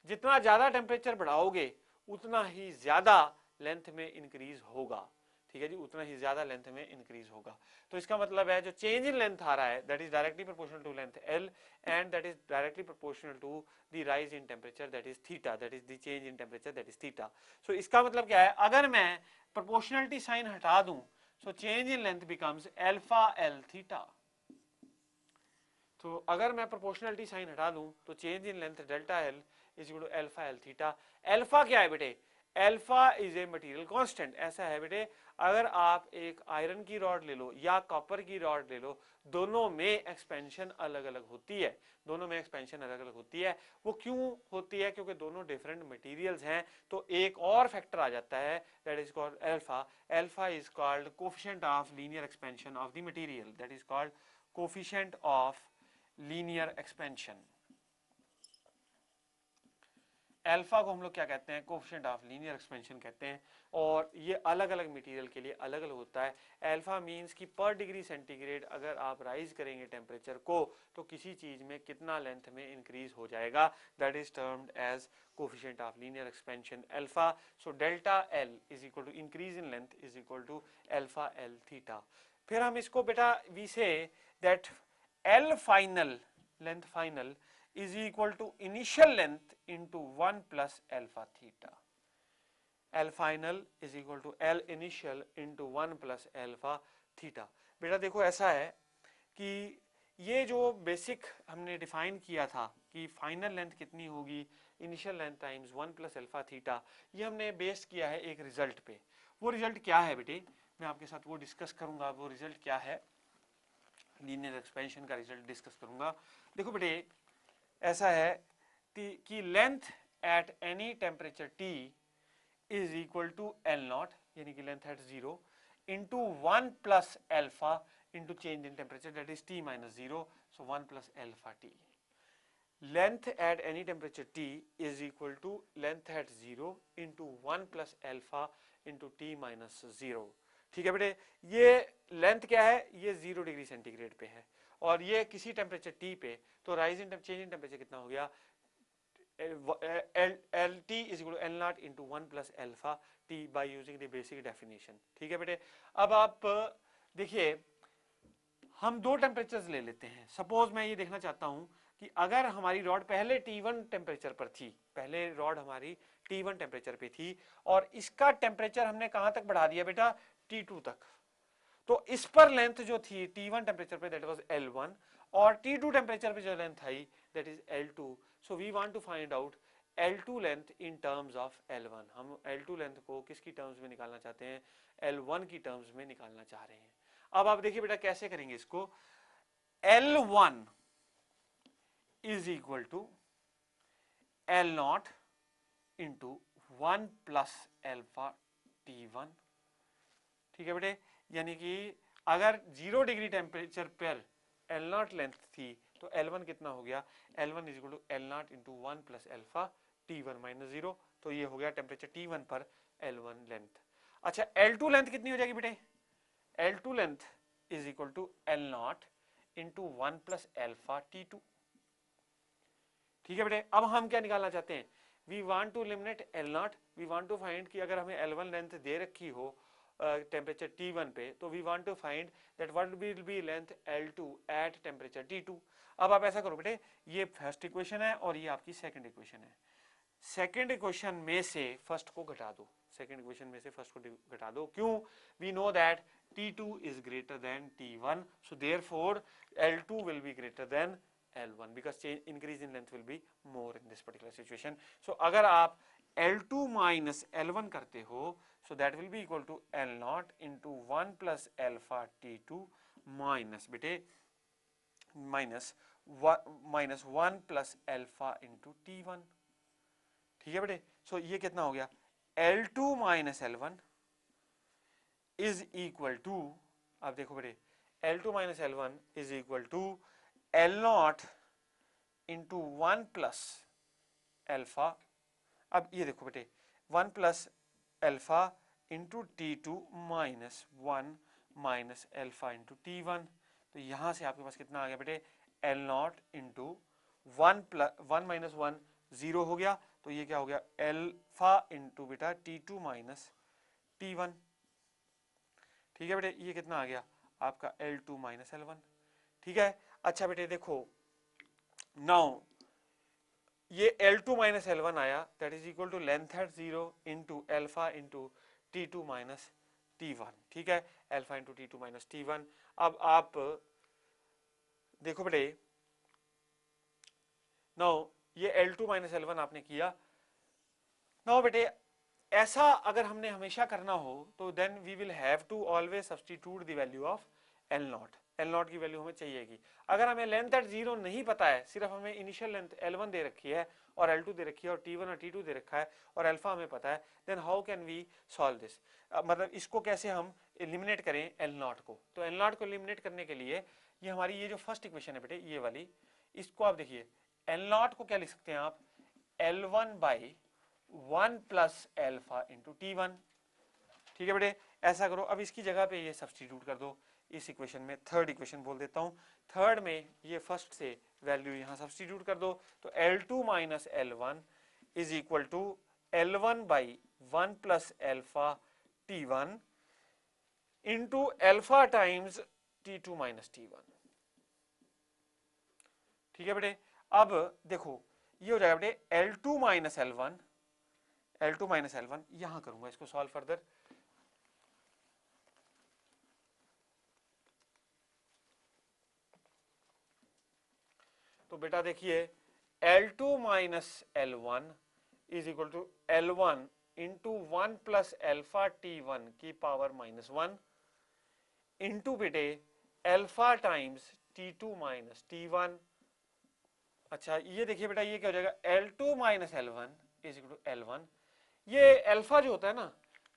जितना ज्यादा टेम्परेचर बढ़ाओगे उतना ही ज्यादा लेंथ में इंक्रीज होगा। ठीक है जी, उतना ही ज्यादा लेंथ में इंक्रीज होगा। तो इसका मतलब है जो चेंज इन लेंथ आ रहा है that is directly proportional to length L and that is directly proportional to the rise in temperature that is theta, that is the change in temperature that is theta. So इसका मतलब क्या है, अगर मैं प्रोपोर्शनलिटी साइन हटा दूं so change in length becomes alpha L theta. तो अगर मैं प्रोपोर्शनलिटी साइन हटा दूं तो change in length delta L is equal to alpha L theta. Alpha क्या है बेटे? Alpha is a material constant. ऐसा है बेटे, अगर आप एक आयरन की रॉड ले लो या कॉपर की रॉड ले लो, दोनों में एक्सपेंशन अलग अलग होती है। दोनों में एक्सपेंशन अलग अलग होती है। वो क्यों होती है? क्योंकि दोनों डिफरेंट मटेरियल्स हैं। तो एक और फैक्टर आ जाता है, that is called alpha. Alpha is called coefficient of linear expansion of the material, that is called coefficient of linear expansion. Alpha को हम लोग क्या कहते हैं? कोफिशिएंट ऑफ लीनियर एक्सपेंशन कहते हैं। और ये अलग अलग मटेरियल के लिए अलग अलग होता है। अल्फा मींस कि पर डिग्री सेंटीग्रेड अगर आप राइज करेंगे टेम्परेचर को, तो किसी चीज में कितना लेंथ में इंक्रीज हो जाएगा, that is termed as coefficient of linear expansion alpha. So delta L is equal to increase in length is equal to alpha L theta. फिर हम इसको बेटा we say that L final, length final is equal to initial length into 1 plus alpha theta. L final is equal to L initial into 1 plus alpha theta. बेटा देखो ऐसा है कि ये जो बेसिक हमने डिफाइन किया था कि फाइनल लेंथ कितनी होगी, initial length times 1 plus alpha theta, ये हमने बेस किया है एक रिजल्ट पे। वो रिजल्ट क्या है बेटे? मैं आपके साथ वो डिस्कस करूंगा। वो रिजल्ट क्या है? लीनियर एक्सपेंशन का रिजल्ट डिस्कस करूंगा। देखो बेटे ऐसा है कि length at any temperature T is equal to L nought, यानी कि length at 0 into 1 plus alpha into change in temperature, that is T minus 0, so 1 plus alpha T। Length at any temperature T is equal to length at 0 into 1 plus alpha into T minus 0। ठीक है बेटे, ये लेंथ क्या है? ये 0 डिग्री सेंटीग्रेड पे है और ये किसी टेम्परेचर T पे, तो rise in change in temperature कितना हो गया? L T is equal to L nought into 1 plus alpha T by using the basic definition. ठीक है बेटे, अब आप देखिए हम दो टेम्परेचर्स ले लेते हैं। सपोज मैं ये देखना चाहता हूं कि अगर हमारी रॉड पहले T1 टेम्परेचर पर थी, पहले रॉड हमारी T1 टेम्परेचर पे थी और इसका टेम्परेचर हमने कहां तक बढ़ा दिया बेटा? T2 तक। तो इस पर लेंथ जो थी T1 टेम्परेचर पे दैट वाज L1 और T2 टेम्परेचर पे जो लेंथ आई that is L2। So we want to find out L2 length in terms of L1। हम L2 लेंथ को किसकी टर्म्स में निकालना चाहते हैं? L1 की टर्म्स में निकालना चाह रहे हैं। अब आप देखिए बेटा कैसे करेंगे इसको। L1 is equal to L nought into 1 plus alpha T1। ठीक है बेटे, यानी कि अगर 0 डिग्री टेम्परेचर पर एल नॉट लेंथ थी तो L1 कितना हो गया? L1 is equal to L nought into 1 plus alpha T1 minus 0। तो ये हो गया टेम्परेचर T1 पर L1 लेंथ। अच्छा L2 लेंथ कितनी हो जाएगी बेटे? L2 length is equal to L nought into 1 plus alpha T2। ठीक है बेटे, अब हम क्या निकालना चाहते हैं? We want to eliminate L nought. We want to find कि अगर हमें L1 लेंथ दे रखी हो टेम्परेचर T1 पे, तो we want to find that what will be length L2 at temperature T2। अब आप ऐसा करो बेटे, ये फर्स्ट इक्वेशन है और ये आपकी सेकंड इक्वेशन है। सेकंड इक्वेशन में से फर्स्ट को घटा दो। सेकंड इक्वेशन में से फर्स्ट को घटा दो। क्यों? We know that T2 is greater than T1, so therefore L2 will be greater than L1 because change increase in length will be more in this particular situation. So अगर आप L2 minus L1 करते हो, so that will be equal to L naught into 1 plus alpha T2 minus बेटे minus 1 plus alpha into T1। ठीक है बेटे, so ये कितना हो गया? L2 minus L1 is equal to, अब देखो बेटे L2 minus L1 is equal to L naught into 1 plus alpha। अब ये देखो बेटे 1 plus alpha into T2 minus 1 minus alpha into T1। तो यहां से आपके पास कितना आ गया बेटे? L nought into 1 plus 1 minus 1 0 हो गया। तो ये क्या हो गया? अल्फा इंटू बेटा T2 माइनस T1। ठीक है बेटे, ये कितना आ गया आपका? L2 minus L1। ठीक है, अच्छा बेटे देखो नाउ ये L2 माइनस L1 आया, that is equal to length at 0 into alpha into T2 minus T1, ठीक है, alpha into T2 minus T1। अब आप देखो बेटे, नाउ ये L2 माइनस L1 आपने किया। नाउ बेटे ऐसा अगर हमने हमेशा करना हो तो then we will have to always substitute the value of L nought. L nought की वैल्यू हमें चाहिएगी। अगर हमें लेंथ एट जीरो नहीं पता है, सिर्फ हमें इनिशियल लेंथ L1 दे रखी है और L2 दे रखी है और T1 और T2 दे रखा है और अल्फा हमें पता है, then how can we solve this. मतलब इसको कैसे हम एलिमिनेट करें L नॉट को। तो L नॉट को एलिमिनेट करने के लिए ये हमारी ये जो फर्स्ट इक्वेशन है बेटे, ये वाली, इसको आप देखिए, L नॉट को क्या लिख सकते हैं आप, L1 by 1 plus alpha into T1, ठीक है बेटे। ऐसा करो, अब इसकी जगह पे ये सब्स्टिट्यूट कर दो इस इक्वेशन में, थर्ड इक्वेशन बोल देता हूं, थर्ड में ये फर्स्ट से वैल्यू यहां सब्स्टिट्यूट कर दो, तो L2 minus L1 is equal to L1 by 1 plus alpha T1 into alpha times T2 minus T1, ठीक है बेटे। अब देखो ये हो जाएगा बेटे L2 minus L1, L2 minus L1 यहां करूंगा इसको सॉल्व फर्दर। तो बेटा देखिए L2 minus L1 is equal to L1 into 1 plus alpha T1 की पावर माइनस 1 इंटू बेटे alpha times T2 minus T1। अच्छा ये देखिए बेटा ये क्या हो जाएगा, L2 minus L1 is equal to L1। ये अल्फा जो होता है ना,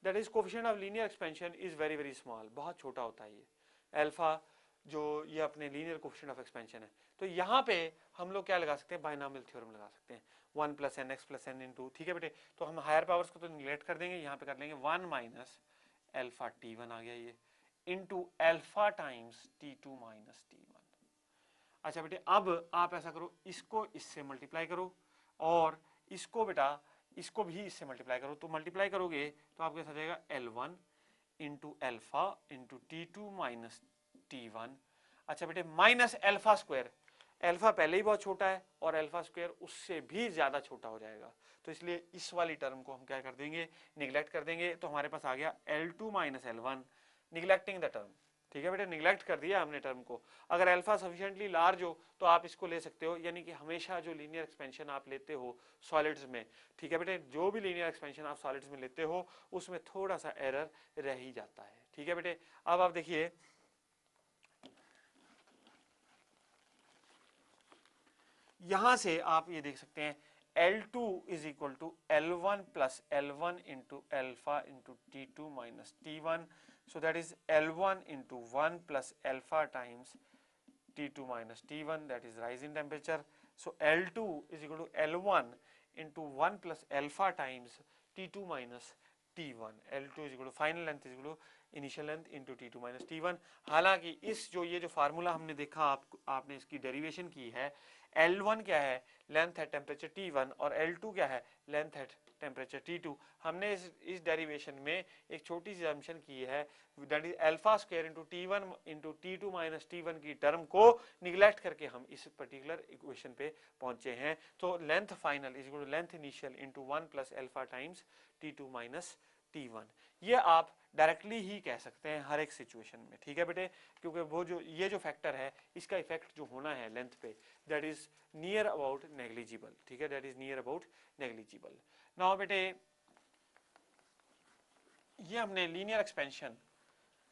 that is coefficient of linear expansion is very very small, बहुत छोटा होता है ये अल्फा, जो ये अपने लीनियर कोफिशिएंट ऑफ एक्सपेंशन है। तो यहाँ पे हम लोग क्या लगा सकते हैं, बाइनॉमियल थ्योरम लगा सकते हैं, 1 plus n x plus n into, ठीक है बेटे। तो हम हायर पावर्स को तो निगलेक्ट कर देंगे, यहाँ पे कर लेंगे 1 माइनस एल्फा T1 आ गया ये, into alpha times T2 minus T1। अच्छा बेटे अब आप ऐसा करो, इसको इससे मल्टीप्लाई करो और इसको बेटा इसको भी इससे मल्टीप्लाई करो। तो मल्टीप्लाई करोगे तो आपके साथ जाएगा L1 into alpha into T2 minus T1। अच्छा बेटे माइनस एल्फा स्क्वायर, एल्फा पहले ही बहुत छोटा है और एल्फा स्क्वायर उससे भी ज्यादा छोटा हो जाएगा, तो इसलिए इस वाली टर्म को हम क्या कर देंगे, निगलेक्ट कर देंगे। तो हमारे पास आ गया L2 minus L1 neglecting the term, ठीक है बेटे, निगलेक्ट कर दिया हमने टर्म को। अगर अल्फा सफिशिएंटली लार्ज हो तो आप इसको ले सकते हो, यानी कि हमेशा जो लीनियर एक्सपेंशन आप लेते हो सॉलिड्स में, ठीक है बेटे, जो भी लीनियर एक्सपेंशन आप सॉलिड्स में लेते हो उसमें थोड़ा सा एरर रह ही जाता है, ठीक है बेटे। अब आप देखिए यहां से आप ये देख सकते हैं L2 is equal to L1 plus L1 into alpha into T2 minus T1, so that is L1 into 1 plus alpha times T2 minus T1, that is rise in temperature. So L2 is equal to L1 into 1 plus alpha times T2 minus T1। L2 is equal to final length is equal to initial length into T2 minus T1। हालांकि इस जो ये जो फार्मूला हमने देखा, आपने इसकी डेरिवेशन की है, L1 क्या है, लेंथ है टेम्परेचर T1 और L2 क्या है, लेंथ है टेम्परेचर T2। हमने इस डेरिवेशन में एक छोटी सी असम्पशन की है, that is alpha square into T1 into T2 minus T1 की टर्म को निगलेक्ट करके हम इस पर्टिकुलर इक्वेशन पे पहुंचे हैं। तो length final is equal to length initial into 1 plus alpha times T2 minus T1। ये आप डायरेक्टली ही कह सकते हैं हर एक सिचुएशन में, ठीक है बेटे, क्योंकि वो जो ये जो फैक्टर है इसका इफेक्ट जो होना है लेंथ पे, that is near about negligible, ठीक है, that is near about negligible. Now बेटे ये हमने लीनियर एक्सपेंशन